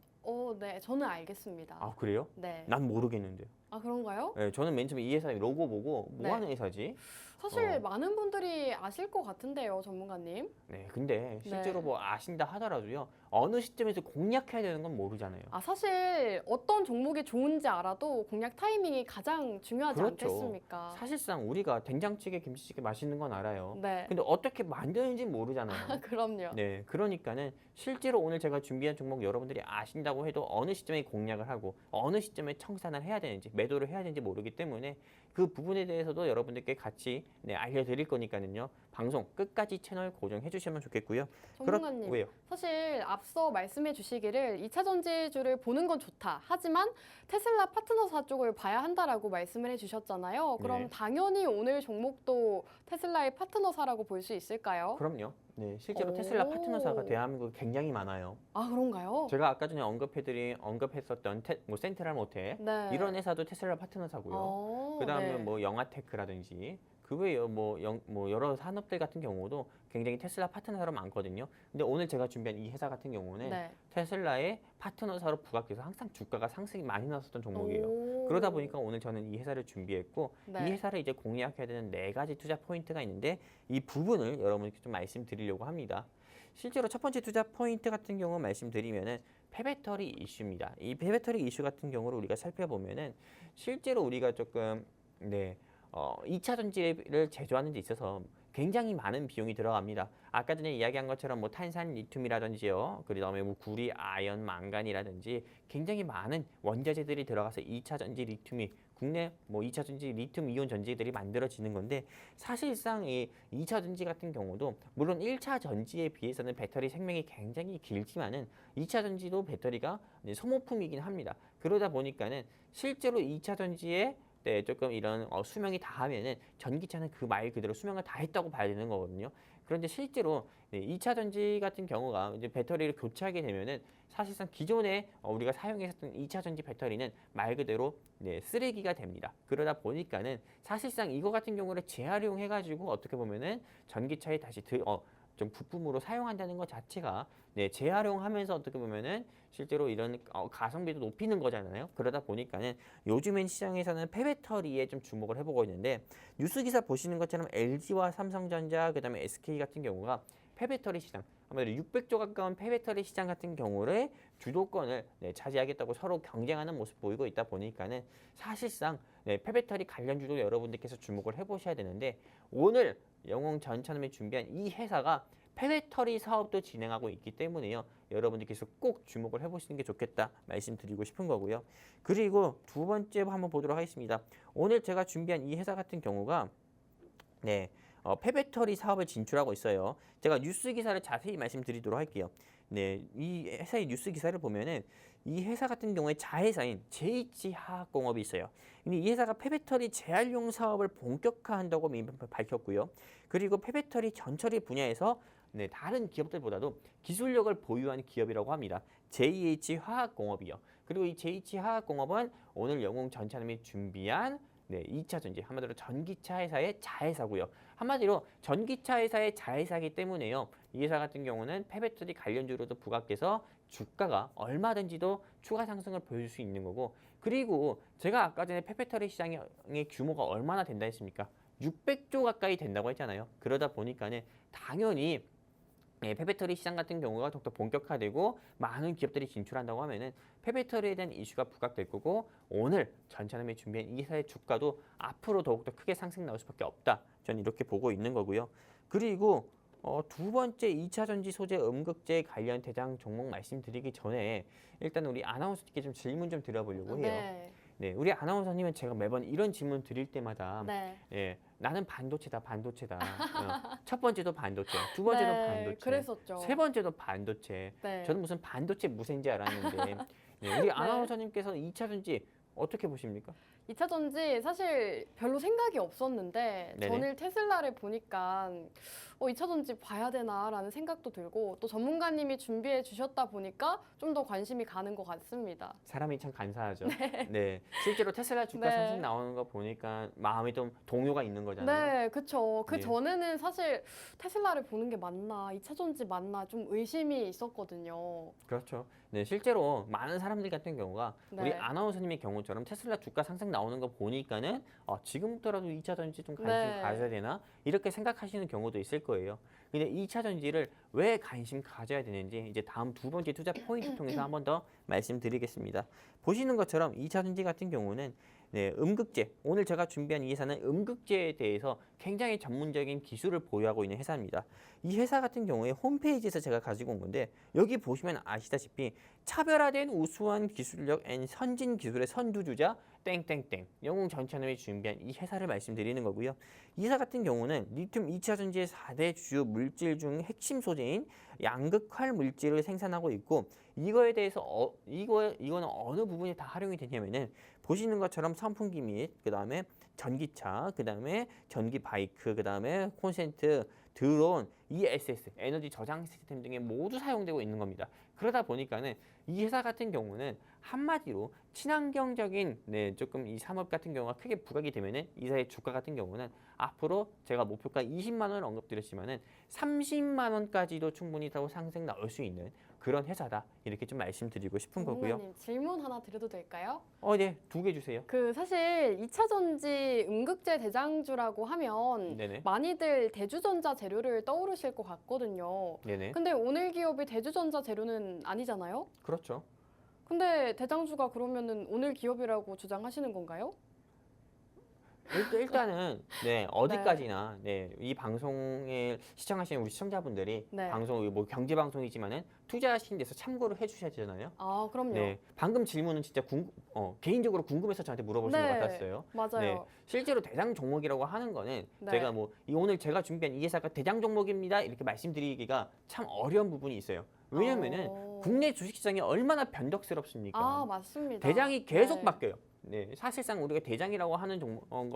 A: 네. 저는 알겠습니다.
B: 아, 그래요?
A: 네.
B: 난 모르겠는데요.
A: 아, 그런가요?
B: 네, 저는 맨 처음에 이 회사의 로고 보고 뭐
A: 네.
B: 하는 회사지?
A: 사실 많은 분들이 아실 것 같은데요, 전문가님.
B: 네, 근데 실제로
A: 네.
B: 뭐 아신다 하더라도요. 어느 시점에서 공략해야 되는 건 모르잖아요.
A: 사실 어떤 종목이 좋은지 알아도 공략 타이밍이 가장 중요하지
B: 그렇죠.
A: 않겠습니까?
B: 사실상 우리가 된장찌개, 김치찌개 맛있는 건 알아요.
A: 네.
B: 근데 어떻게 만드는지 모르잖아요.
A: 그럼요.
B: 네, 그러니까는 실제로 오늘 제가 준비한 종목 여러분들이 아신다고 해도 어느 시점에 공략을 하고 어느 시점에 청산을 해야 되는지 매도를 해야 되는지 모르기 때문에 그 부분에 대해서도 여러분들께 같이 알려드릴 거니까는요. 방송 끝까지 채널 고정해 주시면 좋겠고요.
A: 전문가님,
B: 왜요?
A: 사실 앞서 말씀해 주시기를 2차 전지주를 보는 건 좋다. 하지만 테슬라 파트너사 쪽을 봐야 한다라고 말씀을 해 주셨잖아요. 그럼
B: 네.
A: 당연히 오늘 종목도 테슬라의 파트너사라고 볼 수 있을까요?
B: 그럼요. 네, 실제로
A: 오.
B: 테슬라 파트너사가 대한민국에 굉장히 많아요.
A: 아, 그런가요?
B: 제가 아까 전에 언급했었던 뭐 센트럴 모텔
A: 네.
B: 이런 회사도 테슬라 파트너사고요. 그다음에
A: 네.
B: 뭐 영아테크라든지 그 외에 뭐 여러 산업들 같은 경우도 굉장히 테슬라 파트너사로 많거든요. 근데 오늘 제가 준비한 이 회사 같은 경우는
A: 네.
B: 테슬라의 파트너사로 부각돼서 항상 주가가 상승이 많이 나왔었던 종목이에요.
A: 오.
B: 그러다 보니까 오늘 저는 이 회사를 준비했고
A: 네.
B: 이 회사를 이제 공략해야 되는 4가지 투자 포인트가 있는데 이 부분을 여러분께 좀 말씀드리려고 합니다. 실제로 첫 번째 투자 포인트 같은 경우 말씀드리면은 폐배터리 이슈입니다. 이 폐배터리 이슈 같은 경우를 우리가 살펴보면은 실제로 우리가 조금 2차 전지를 제조하는 데 있어서 굉장히 많은 비용이 들어갑니다. 아까 전에 이야기한 것처럼 뭐 탄산 리튬이라든지요. 그다음에 뭐 구리, 아연, 망간이라든지 굉장히 많은 원자재들이 들어가서 2차 전지 리튬이 국내 뭐 2차 전지 리튬 이온 전지들이 만들어지는 건데, 사실상 이 2차 전지 같은 경우도 물론 1차 전지에 비해서는 배터리 생명이 굉장히 길지만은 2차 전지도 배터리가 소모품이긴 합니다. 그러다 보니까는 실제로 2차 전지에 조금 이런 수명이 다하면은 전기차는 그 말 그대로 수명을 다했다고 봐야 되는 거거든요. 그런데 실제로 2차 전지 같은 경우가 이제 배터리를 교체하게 되면은 사실상 기존에 우리가 사용했었던 2차 전지 배터리는 말 그대로 쓰레기가 됩니다. 그러다 보니까는 사실상 이거 같은 경우를 재활용해가지고 어떻게 보면은 전기차에 다시 좀 부품으로 사용한다는 것 자체가 재활용하면서 어떻게 보면은 실제로 이런 가성비도 높이는 거잖아요. 그러다 보니까는 요즘엔 시장에서는 폐배터리에 좀 주목을 해보고 있는데, 뉴스 기사 보시는 것처럼 LG와 삼성전자 그다음에 SK 같은 경우가 폐배터리 시장, 아무래도 600조 가까운 폐배터리 시장 같은 경우를 주도권을 차지하겠다고 서로 경쟁하는 모습 보이고 있다 보니까는 사실상 폐배터리 관련주도 여러분들께서 주목을 해보셔야 되는데, 오늘 영웅전차남이 준비한 이 회사가 폐배터리 사업도 진행하고 있기 때문에요. 여러분들께서 꼭 주목을 해보시는 게 좋겠다 말씀드리고 싶은 거고요. 그리고 두 번째 한번 보도록 하겠습니다. 오늘 제가 준비한 이 회사 같은 경우가 폐배터리 사업을 진출하고 있어요. 제가 뉴스 기사를 자세히 말씀드리도록 할게요. 이 회사의 뉴스 기사를 보면은 이 회사 같은 경우에 자회사인 JH화학공업이 있어요. 근데 이 회사가 폐배터리 재활용 사업을 본격화한다고 밝혔고요. 그리고 폐배터리 전처리 분야에서 다른 기업들보다도 기술력을 보유한 기업이라고 합니다. JH화학공업이요. 그리고 이 JH화학공업은 오늘 영웅전차남이 준비한 2차 전지, 한마디로 전기차 회사의 자회사고요. 한마디로 전기차 회사의 자회사이기 때문에요. 이 회사 같은 경우는 폐배터리 관련주로도 부각돼서 주가가 얼마든지도 추가 상승을 보여줄 수 있는 거고, 그리고 제가 아까 전에 폐배터리 시장의 규모가 얼마나 된다 했습니까? 600조 가까이 된다고 했잖아요. 그러다 보니까는 당연히 폐배터리 시장 같은 경우가 더욱더 본격화되고 많은 기업들이 진출한다고 하면은 폐배터리에 대한 이슈가 부각될 거고 오늘 전차남이 준비한 이 회사의 주가도 앞으로 더욱더 크게 상승 나올 수밖에 없다. 저는 이렇게 보고 있는 거고요. 그리고 두 번째 2차 전지 소재 음극재 관련 대장 종목 말씀드리기 전에 일단 우리 아나운서님께 좀 질문 좀 드려보려고 해요.
A: 네.
B: 네, 우리 아나운서님은 제가 매번 이런 질문 드릴 때마다
A: 네.
B: 나는 반도체다. 첫 번째도 반도체, 두 번째도
A: 네,
B: 반도체,
A: 그랬었죠.
B: 세 번째도 반도체.
A: 네.
B: 저는 무슨 반도체 무쇠인지 알았는데 우리 아나운서님께서는 2차 전지 어떻게 보십니까?
A: 2차 전지 사실 별로 생각이 없었는데
B: 네네.
A: 전일 테슬라를 보니까 2차 전지 봐야 되나라는 생각도 들고 또 전문가님이 준비해 주셨다 보니까 좀 더 관심이 가는 것 같습니다.
B: 사람이 참 간사하죠. 네. 실제로 테슬라 주가
A: 네.
B: 상승 나오는 거 보니까 마음이 좀 동요가 있는 거잖아요.
A: 네, 그쵸. 그
B: 네.
A: 전에는 사실 테슬라를 보는 게 맞나, 2차 전지 맞나 좀 의심이 있었거든요.
B: 그렇죠. 네, 실제로 많은 사람들 같은 경우가 우리
A: 네.
B: 아나운서님의 경우처럼 테슬라 주가 상승 나오는 거 보니까는 지금부터라도 2차 전지 좀 관심
A: 네.
B: 가져야 되나 이렇게 생각하시는 경우도 있을 거예요. 근데 2차 전지를 왜 관심 가져야 되는지 이제 다음 두 번째 투자 포인트 통해서 한 번 더 말씀드리겠습니다. 보시는 것처럼 2차 전지 같은 경우는 음극재, 오늘 제가 준비한 이 회사는 음극재에 대해서 굉장히 전문적인 기술을 보유하고 있는 회사입니다. 이 회사 같은 경우에 홈페이지에서 제가 가지고 온 건데 여기 보시면 아시다시피 차별화된 우수한 기술력 앤 선진 기술의 선두주자 땡땡땡 영웅 전찬호이 준비한 이 회사를 말씀드리는 거고요. 이 회사 같은 경우는 리튬 2차 전지의 4대 주요 물질 중 핵심 소재인 양극활 물질을 생산하고 있고 이거에 대해서 이거는 어느 부분에 다 활용이 되냐면은 보시는 것처럼 선풍기 및 그다음에 전기차, 그다음에 전기 바이크, 그다음에 콘센트, 드론, ESS, 에너지 저장 시스템 등에 모두 사용되고 있는 겁니다. 그러다 보니까는 이 회사 같은 경우는 한마디로 친환경적인 조금 이 산업 같은 경우가 크게 부각이 되면은 이 회사의 주가 같은 경우는 앞으로 제가 목표가 20만 원을 언급드렸지만은 30만 원까지도 충분히 더 상승 나올 수 있는 그런 회사다 이렇게 좀 말씀드리고 싶은 거고요.
A: 전문가님 질문 하나 드려도 될까요?
B: 네, 두 개 주세요.
A: 그 사실 2차 전지 음극재 대장주라고 하면
B: 네네.
A: 많이들 대주전자 재료를 떠오르실 것 같거든요.
B: 네네.
A: 근데 오늘 기업이 대주전자 재료는 아니잖아요?
B: 그렇죠.
A: 근데 대장주가 그러면은 오늘 기업이라고 주장하시는 건가요?
B: 일단은 어디까지나 이 방송을 시청하시는 우리 시청자분들이
A: 네.
B: 방송 뭐 경제 방송이지만은 투자하시는 데서 참고를 해주셔야 되잖아요.
A: 아, 그럼요.
B: 네, 방금 질문은 진짜 개인적으로 궁금해서 저한테 물어보신 것 같았어요.
A: 맞아요.
B: 네, 실제로 대장 종목이라고 하는 거는
A: 네.
B: 제가 오늘 제가 준비한 이 회사가 대장 종목입니다 이렇게 말씀드리기가 참 어려운 부분이 있어요. 왜냐면은 국내 주식시장이 얼마나 변덕스럽습니까?
A: 아, 맞습니다.
B: 대장이 계속
A: 네.
B: 바뀌어요. 네, 사실상 우리가 대장이라고 하는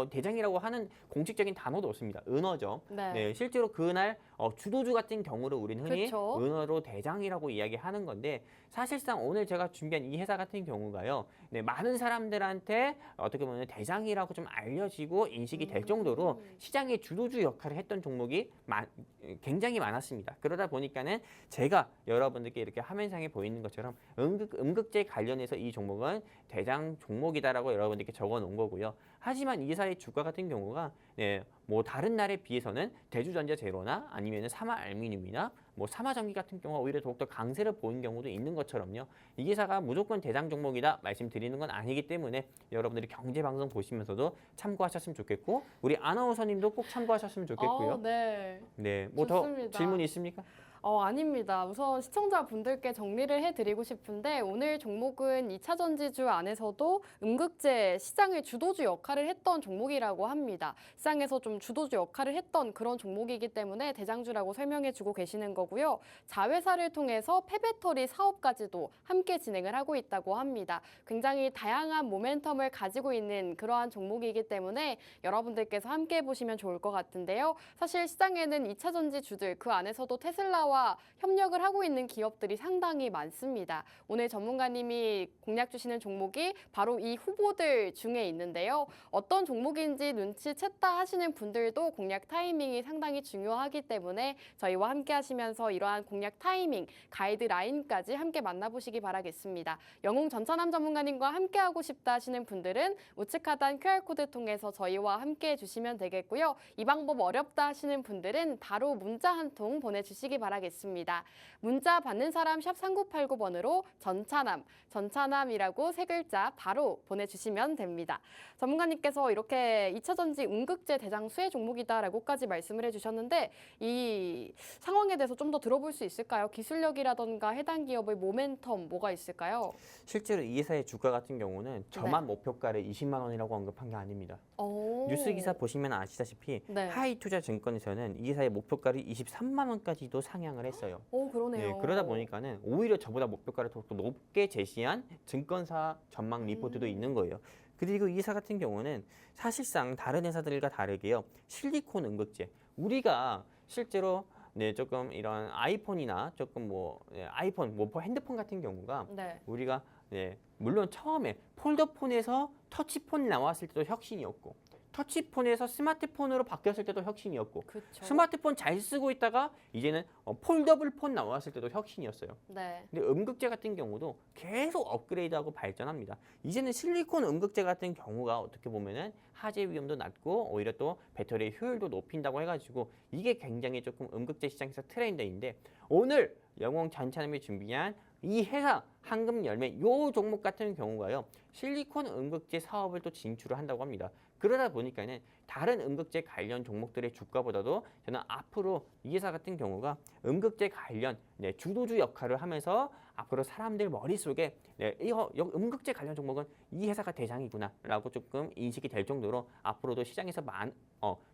B: 대장이라고 하는 공식적인 단어도 없습니다. 은어죠.
A: 네.
B: 네, 실제로 그날 주도주 같은 경우를 우리는 흔히
A: 그쵸.
B: 은어로 대장이라고 이야기하는 건데 사실상 오늘 제가 준비한 이 회사 같은 경우가요. 많은 사람들한테 어떻게 보면 대장이라고 좀 알려지고 인식이 될 정도로 시장의 주도주 역할을 했던 종목이 굉장히 많았습니다. 그러다 보니까는 제가 여러분들께 이렇게 화면상에 보이는 것처럼 음극재 관련해서 이 종목은 대장 종목이다라고 여러분들께 적어 놓은 거고요. 하지만 이 회사의 주가 같은 경우가 뭐 다른 날에 비해서는 대주전자 제로나 아니면은 삼화알루미늄이나 뭐 삼화전기 같은 경우가 오히려 더욱더 강세를 보인 경우도 있는 것처럼요. 이 회사가 무조건 대장 종목이다 말씀드리는 건 아니기 때문에 여러분들이 경제 방송 보시면서도 참고하셨으면 좋겠고 우리 아나운서님도 꼭 참고하셨으면 좋겠고요.
A: 네.
B: 네, 뭐 더
A: 좋습니다.
B: 질문이 있습니까?
A: 아닙니다. 우선 시청자분들께 정리를 해드리고 싶은데 오늘 종목은 2차 전지주 안에서도 음극재 시장의 주도주 역할을 했던 종목이라고 합니다. 시장에서 좀 주도주 역할을 했던 그런 종목이기 때문에 대장주라고 설명해주고 계시는 거고요. 자회사를 통해서 폐배터리 사업까지도 함께 진행을 하고 있다고 합니다. 굉장히 다양한 모멘텀을 가지고 있는 그러한 종목이기 때문에 여러분들께서 함께 해보시면 좋을 것 같은데요. 사실 시장에는 2차 전지주들 그 안에서도 테슬라와 협력을 하고 있는 기업들이 상당히 많습니다. 오늘 전문가님이 공략 주시는 종목이 바로 이 후보들 중에 있는데요. 어떤 종목인지 눈치챘다 하시는 분들도 공략 타이밍이 상당히 중요하기 때문에 저희와 함께 하시면서 이러한 공략 타이밍, 가이드라인까지 함께 만나보시기 바라겠습니다. 영웅 전찬함 전문가님과 함께하고 싶다 하시는 분들은 우측 하단 QR코드 통해서 저희와 함께 해주시면 되겠고요. 이 방법 어렵다 하시는 분들은 바로 문자 한 통 보내주시기 바라겠습니다. 바라겠습니다. 문자 받는 사람 샵 3989번으로 전차남이라고 3글자 바로 보내주시면 됩니다. 전문가님께서 이렇게 2차 전지 음극재 대장 수혜 종목이다라고까지 말씀을 해주셨는데 이 상황에 대해서 좀 더 들어볼 수 있을까요? 기술력이라던가 해당 기업의 모멘텀 뭐가 있을까요?
B: 실제로 이 회사의 주가 같은 경우는 저만 목표가를 20만 원이라고 언급한 게 아닙니다.
A: 오.
B: 뉴스 기사 보시면 아시다시피
A: 네.
B: 하이투자증권에서는 이 회사의 목표가를 23만 원까지도 상향을 했어요.
A: 오, 그러네요.
B: 네, 그러다 보니까는 오히려 저보다 목표가를 더 높게 제시한 증권사 전망 리포트도 있는 거예요. 그리고 이 회사 같은 경우는 사실상 다른 회사들과 다르게요. 실리콘 음극재. 우리가 실제로 조금 이런 아이폰이나 조금 아이폰, 핸드폰 같은 경우가
A: 네.
B: 우리가 물론 처음에 폴더폰에서 터치폰 나왔을 때도 혁신이었고 터치폰에서 스마트폰으로 바뀌었을 때도 혁신이었고
A: 그쵸.
B: 스마트폰 잘 쓰고 있다가 이제는 폴더블 폰 나왔을 때도 혁신이었어요.
A: 네.
B: 근데 음극재 같은 경우도 계속 업그레이드하고 발전합니다. 이제는 실리콘 음극재 같은 경우가 어떻게 보면은 화재 위험도 낮고 오히려 또 배터리 효율도 높인다고 해가지고 이게 굉장히 조금 음극재 시장에서 트렌드인데 오늘 영웅 전차남이 준비한 이 회사 황금열매 요 종목 같은 경우가요 실리콘 음극재 사업을 또 진출을 한다고 합니다. 그러다 보니까는 다른 음극재 관련 종목들의 주가보다도 저는 앞으로 이 회사 같은 경우가 음극재 관련 주도주 역할을 하면서 앞으로 사람들 머릿속에 이 음극재 관련 종목은 이 회사가 대장이구나라고 조금 인식이 될 정도로 앞으로도 시장에서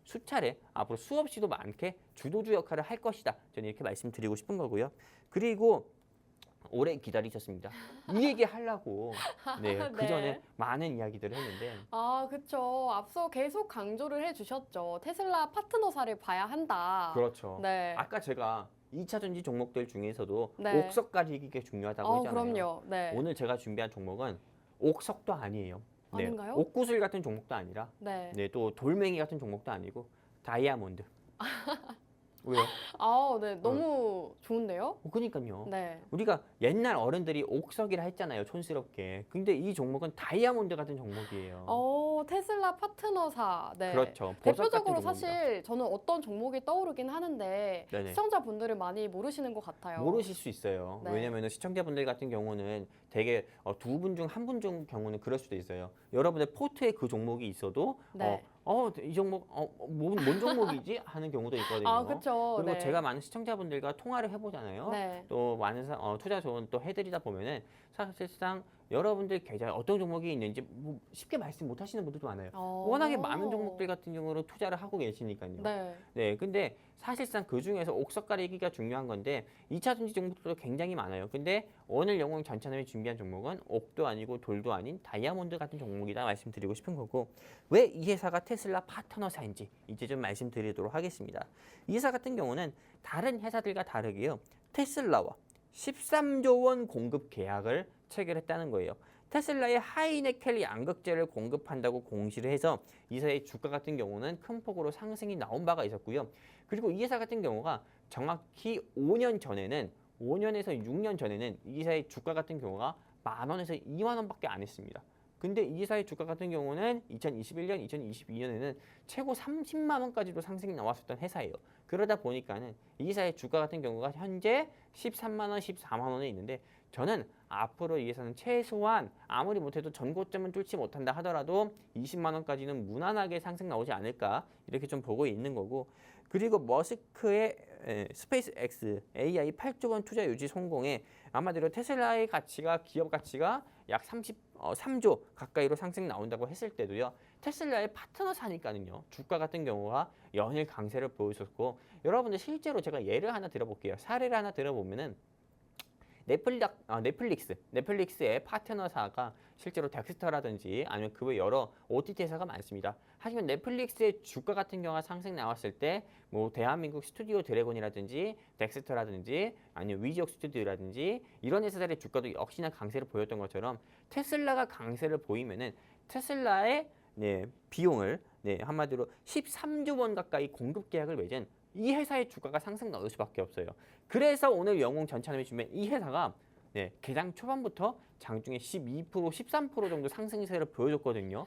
B: 수차례 앞으로 수없이도 많게 주도주 역할을 할 것이다. 저는 이렇게 말씀드리고 싶은 거고요. 그리고 오래 기다리셨습니다. 이 얘기 하려고 그 전에 많은 이야기들을 했는데
A: 아, 그렇죠. 앞서 계속 강조를 해주셨죠. 테슬라 파트너사를 봐야 한다.
B: 그렇죠.
A: 네.
B: 아까 제가 2차 전지 종목들 중에서도
A: 네.
B: 옥석까지 이게 중요하다고 했잖아요.
A: 그럼요. 네.
B: 오늘 제가 준비한 종목은 옥석도 아니에요.
A: 아닌가요?
B: 옥구슬 같은 종목도 아니라
A: 네.
B: 또 돌멩이 같은 종목도 아니고 다이아몬드. 왜요?
A: 아, 네. 너무 좋은데요?
B: 그러니까요.
A: 네.
B: 우리가 옛날 어른들이 옥석이라 했잖아요. 촌스럽게. 근데 이 종목은 다이아몬드 같은 종목이에요.
A: 테슬라 파트너사. 네.
B: 그렇죠. 보석
A: 대표적으로
B: 같은 종목이다.
A: 사실 저는 어떤 종목이 떠오르긴 하는데
B: 네네.
A: 시청자분들은 많이 모르시는 것 같아요.
B: 모르실 수 있어요.
A: 네.
B: 왜냐하면 시청자분들 같은 경우는 되게 두 분 중 한 분 중 경우는 그럴 수도 있어요. 여러분의 포트에 그 종목이 있어도
A: 네.
B: 이 종목 뭔 종목이지 하는 경우도 있거든요.
A: 아, 그렇죠.
B: 그리고
A: 네.
B: 제가 많은 시청자분들과 통화를 해보잖아요.
A: 네.
B: 또 많은 투자 조언 또 해드리다 보면은 사실상 여러분들 계좌에 어떤 종목이 있는지 쉽게 말씀 못 하시는 분들도 많아요. 워낙에 많은 종목들 같은 경우로 투자를 하고 계시니까요.
A: 네.
B: 근데 사실상 그 중에서 옥석 가리기가 중요한 건데 2차 전지 종목들도 굉장히 많아요. 근데 오늘 영웅 전차남이 준비한 종목은 옥도 아니고 돌도 아닌 다이아몬드 같은 종목이다 말씀드리고 싶은 거고 왜 이 회사가 테슬라 파트너사인지 이제 좀 말씀드리도록 하겠습니다. 이 회사 같은 경우는 다른 회사들과 다르게요. 테슬라와 13조 원 공급 계약을 체결했다는 거예요. 테슬라의 하이니켈 양극재를 공급한다고 공시를 해서 이 회사의 주가 같은 경우는 큰 폭으로 상승이 나온 바가 있었고요. 그리고 이 회사 같은 경우가 정확히 5년에서 6년 전에는 이 회사의 주가 같은 경우가 10,000원에서 20,000원밖에 안 했습니다. 근데 이 회사의 주가 같은 경우는 2021년, 2022년에는 최고 30만 원까지도 상승이 나왔었던 회사예요. 그러다 보니까는 이 회사의 주가 같은 경우가 현재 13만 원, 14만 원에 있는데 저는 앞으로 이 회사는 최소한 아무리 못해도 전고점은 뚫지 못한다 하더라도 20만 원까지는 무난하게 상승 나오지 않을까 이렇게 좀 보고 있는 거고 그리고 머스크의 스페이스 X AI 8조 원 투자 유지 성공에 아마도 테슬라의 가치가 기업 가치가 약 3조 가까이로 상승 나온다고 했을 때도요. 테슬라의 파트너 사니까는요. 주가 같은 경우가 연일 강세를 보여줬고 여러분들 실제로 제가 예를 하나 들어볼게요. 사례를 하나 들어보면은 넷플릭스의 파트너사가 실제로 덱스터라든지 아니면 그 외 여러 OTT 회사가 많습니다. 하지만 넷플릭스의 주가 같은 경우가 상승 나왔을 때 뭐 대한민국 스튜디오 드래곤이라든지 덱스터라든지 아니면 위지옥 스튜디오라든지 이런 회사들의 주가도 역시나 강세를 보였던 것처럼 테슬라가 강세를 보이면은 테슬라의 비용을 한마디로 13조 원 가까이 공급 계약을 맺은 이 회사의 주가가 상승 나올 수밖에 없어요. 그래서 오늘 영웅 전차남이 준비한 이 회사가 개장 초반부터 장중에 12%, 13% 정도 상승세를 보여줬거든요.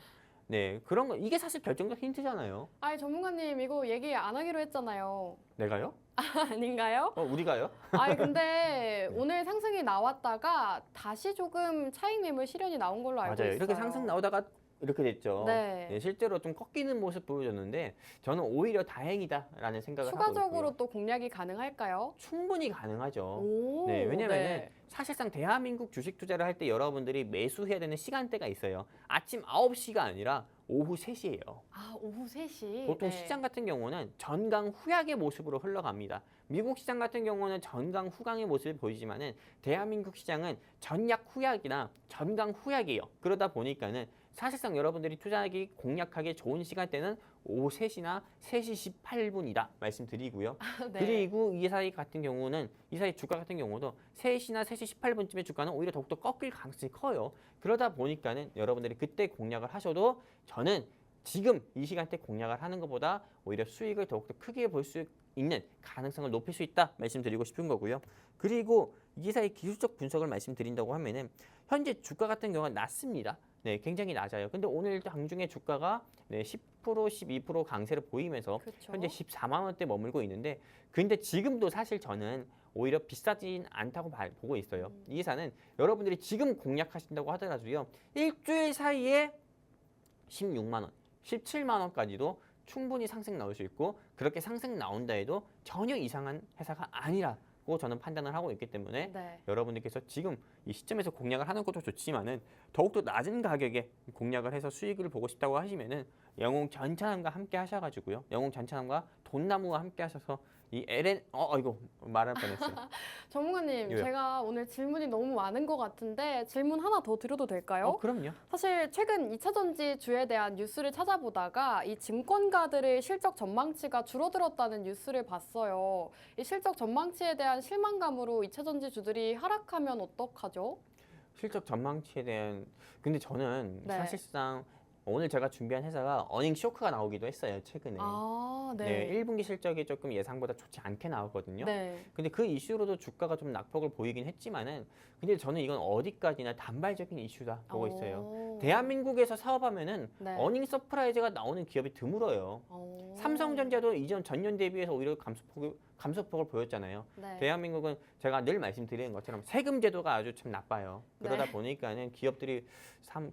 B: 그런 거 이게 사실 결정적 힌트잖아요.
A: 아니, 전문가님 이거 얘기 안 하기로 했잖아요.
B: 내가요?
A: 아닌가요?
B: 우리가요?
A: 아니 근데 오늘 상승이 나왔다가 다시 조금 차익 매물 실현이 나온 걸로 알고
B: 맞아요.
A: 있어요.
B: 이렇게 상승 나오다가 이렇게 됐죠.
A: 네.
B: 실제로 좀 꺾이는 모습 보여줬는데 저는 오히려 다행이다라는 생각을 하고
A: 추가적으로
B: 있고요.
A: 또 공략이 가능할까요?
B: 충분히 가능하죠.
A: 오,
B: 네, 왜냐면은
A: 네.
B: 사실상 대한민국 주식 투자를 할 때 여러분들이 매수해야 되는 시간대가 있어요. 아침 9시가 아니라 오후 3시예요.
A: 아, 오후 3시.
B: 보통
A: 네.
B: 시장 같은 경우는 전강 후약의 모습으로 흘러갑니다. 미국 시장 같은 경우는 전강 후강의 모습을 보이지만은 대한민국 시장은 전약 후약이나 전강 후약이에요. 그러다 보니까는 사실상 여러분들이 투자하기 공략하기 좋은 시간대는 오후 3시나 3시 18분이다 말씀드리고요.
A: 네.
B: 그리고 이 사이 같은 경우는 이 사이 주가 같은 경우도 3시나 3시 18분쯤에 주가는 오히려 더욱더 꺾일 가능성이 커요. 그러다 보니까는 여러분들이 그때 공략을 하셔도 저는 지금 이 시간대 공략을 하는 것보다 오히려 수익을 더욱더 크게 볼 수 있는 가능성을 높일 수 있다 말씀드리고 싶은 거고요. 그리고 이 사이 기술적 분석을 말씀드린다고 하면은 현재 주가 같은 경우는 낮습니다. 네, 굉장히 낮아요. 근데 오늘 장중에 주가가 10% 12% 강세를 보이면서
A: 그렇죠.
B: 현재 14만 원대 머물고 있는데 근데 지금도 사실 저는 오히려 비싸진 않다고 보고 있어요. 이 회사는 여러분들이 지금 공략하신다고 하더라도요. 일주일 사이에 16만 원, 17만 원까지도 충분히 상승 나올 수 있고 그렇게 상승 나온다 해도 전혀 이상한 회사가 아니라고 저는 판단을 하고 있기 때문에
A: 네.
B: 여러분들께서 지금 이 시점에서 공략을 하는 것도 좋지만은 더욱더 낮은 가격에 공략을 해서 수익을 보고 싶다고 하시면은 영웅 전차남과 함께 하셔가지고요. 영웅 전차남과 돈나무와 함께 하셔서 이 LN 이거 말할 뻔했어요.
A: 전문가님,
B: 왜요?
A: 제가 오늘 질문이 너무 많은 것 같은데 질문 하나 더 드려도 될까요?
B: 그럼요.
A: 사실 최근 2차 전지주에 대한 뉴스를 찾아보다가 이 증권가들의 실적 전망치가 줄어들었다는 뉴스를 봤어요. 이 실적 전망치에 대한 실망감으로 2차 전지주들이 하락하면 어떡하죠?
B: 실적 전망치에 대한 근데 저는
A: 네.
B: 사실상 오늘 제가 준비한 회사가 어닝 쇼크가 나오기도 했어요 최근에.
A: 아,
B: 네,
A: 네.
B: 1분기 실적이 조금 예상보다 좋지 않게 나오거든요.
A: 네.
B: 근데 그 이슈로도 주가가 좀 낙폭을 보이긴 했지만은 근데 저는 이건 어디까지나 단발적인 이슈다 보고 있어요.
A: 오.
B: 대한민국에서 사업하면은
A: 네.
B: 어닝 서프라이즈가 나오는 기업이 드물어요.
A: 오.
B: 삼성전자도 이전 전년 대비해서 오히려 감소폭을 보였잖아요.
A: 네.
B: 대한민국은 제가 늘 말씀드리는 것처럼 세금 제도가 아주 참 나빠요. 그러다
A: 네.
B: 보니까는 기업들이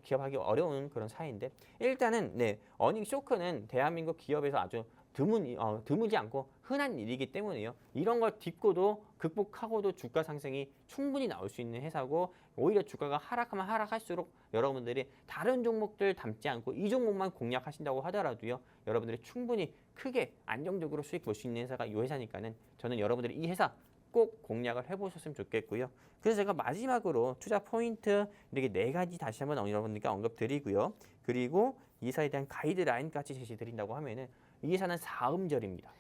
B: 기업하기 어려운 그런 사이인데 일단은 어닝 쇼크는 대한민국 기업에서 아주 드물지 않고 흔한 일이기 때문에요. 이런 걸 딛고도 극복하고도 주가 상승이 충분히 나올 수 있는 회사고 오히려 주가가 하락하면 하락할수록 여러분들이 다른 종목들 담지 않고 이 종목만 공략하신다고 하더라도요. 여러분들이 충분히 크게 안정적으로 수익 볼 수 있는 회사가 이 회사니까는 저는 여러분들이 이 회사 꼭 공략을 해보셨으면 좋겠고요. 그래서 제가 마지막으로 투자 포인트 이렇게 4가지 다시 한번 여러분들께 언급드리고요. 그리고 이 회사에 대한 가이드라인까지 제시드린다고 하면은 이 회사는 사음절입니다.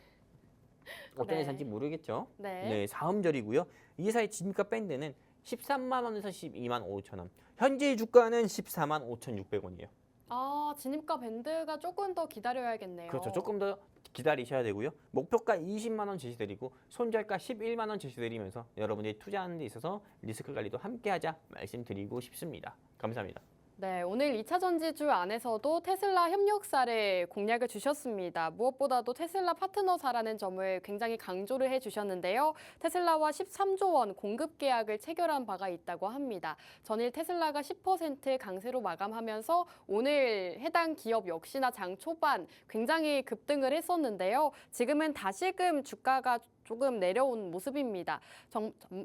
B: 어떤
A: 네.
B: 회사인지 모르겠죠?
A: 네.
B: 네, 사음절이고요. 이 회사의 진가 밴드는 13만 원에서 12만 5천 원. 현재 주가는 14만 5,600원이에요.
A: 아, 진입가 밴드가 조금 더 기다려야겠네요.
B: 그렇죠. 조금 더 기다리셔야 되고요. 목표가 20만 원 제시드리고 손절가 11만 원 제시드리면서 여러분들이 투자하는 데 있어서 리스크 관리도 함께 하자 말씀드리고 싶습니다. 감사합니다.
A: 네, 오늘 2차 전지주 안에서도 테슬라 협력사를 공략을 주셨습니다. 무엇보다도 테슬라 파트너사라는 점을 굉장히 강조를 해주셨는데요. 테슬라와 13조 원 공급 계약을 체결한 바가 있다고 합니다. 전일 테슬라가 10% 강세로 마감하면서 오늘 해당 기업 역시나 장 초반 굉장히 급등을 했었는데요. 지금은 다시금 주가가 조금 내려온 모습입니다.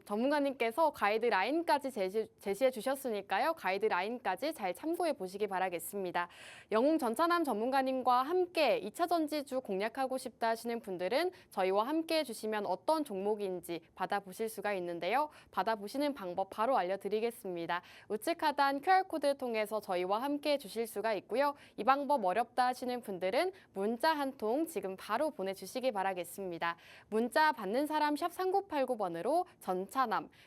A: 전문가님께서 가이드라인까지 제시해 주셨으니까요. 가이드라인까지 잘 참고해 보시기 바라겠습니다. 영웅 전차남 전문가님과 함께 2차 전지주 공략하고 싶다 하시는 분들은 저희와 함께 해주시면 어떤 종목인지 받아보실 수가 있는데요. 받아보시는 방법 바로 알려드리겠습니다. 우측 하단 QR코드 통해서 저희와 함께 해주실 수가 있고요. 이 방법 어렵다 하시는 분들은 문자 한 통 지금 바로 보내주시기 바라겠습니다. 문자 받는 사람 샵 3989번으로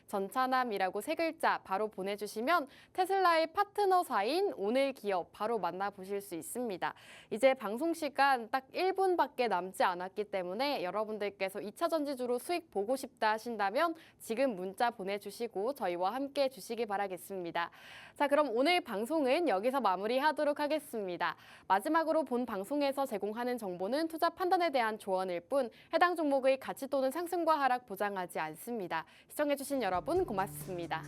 A: 전차남이라고 3글자 바로 보내주시면 테슬라의 파트너사인 오늘 기업 바로 만나보실 수 있습니다. 이제 방송 시간 딱 1분밖에 남지 않았기 때문에 여러분들께서 2차 전지주로 수익 보고 싶다 하신다면 지금 문자 보내주시고 저희와 함께 해주시기 바라겠습니다. 자, 그럼 오늘 방송은 여기서 마무리하도록 하겠습니다. 마지막으로 본 방송에서 제공하는 정보는 투자 판단에 대한 조언일 뿐 해당 종목의 가치 또는 상승과 하락 보장하지 않습니다. 시청해주신 여러분 고맙습니다.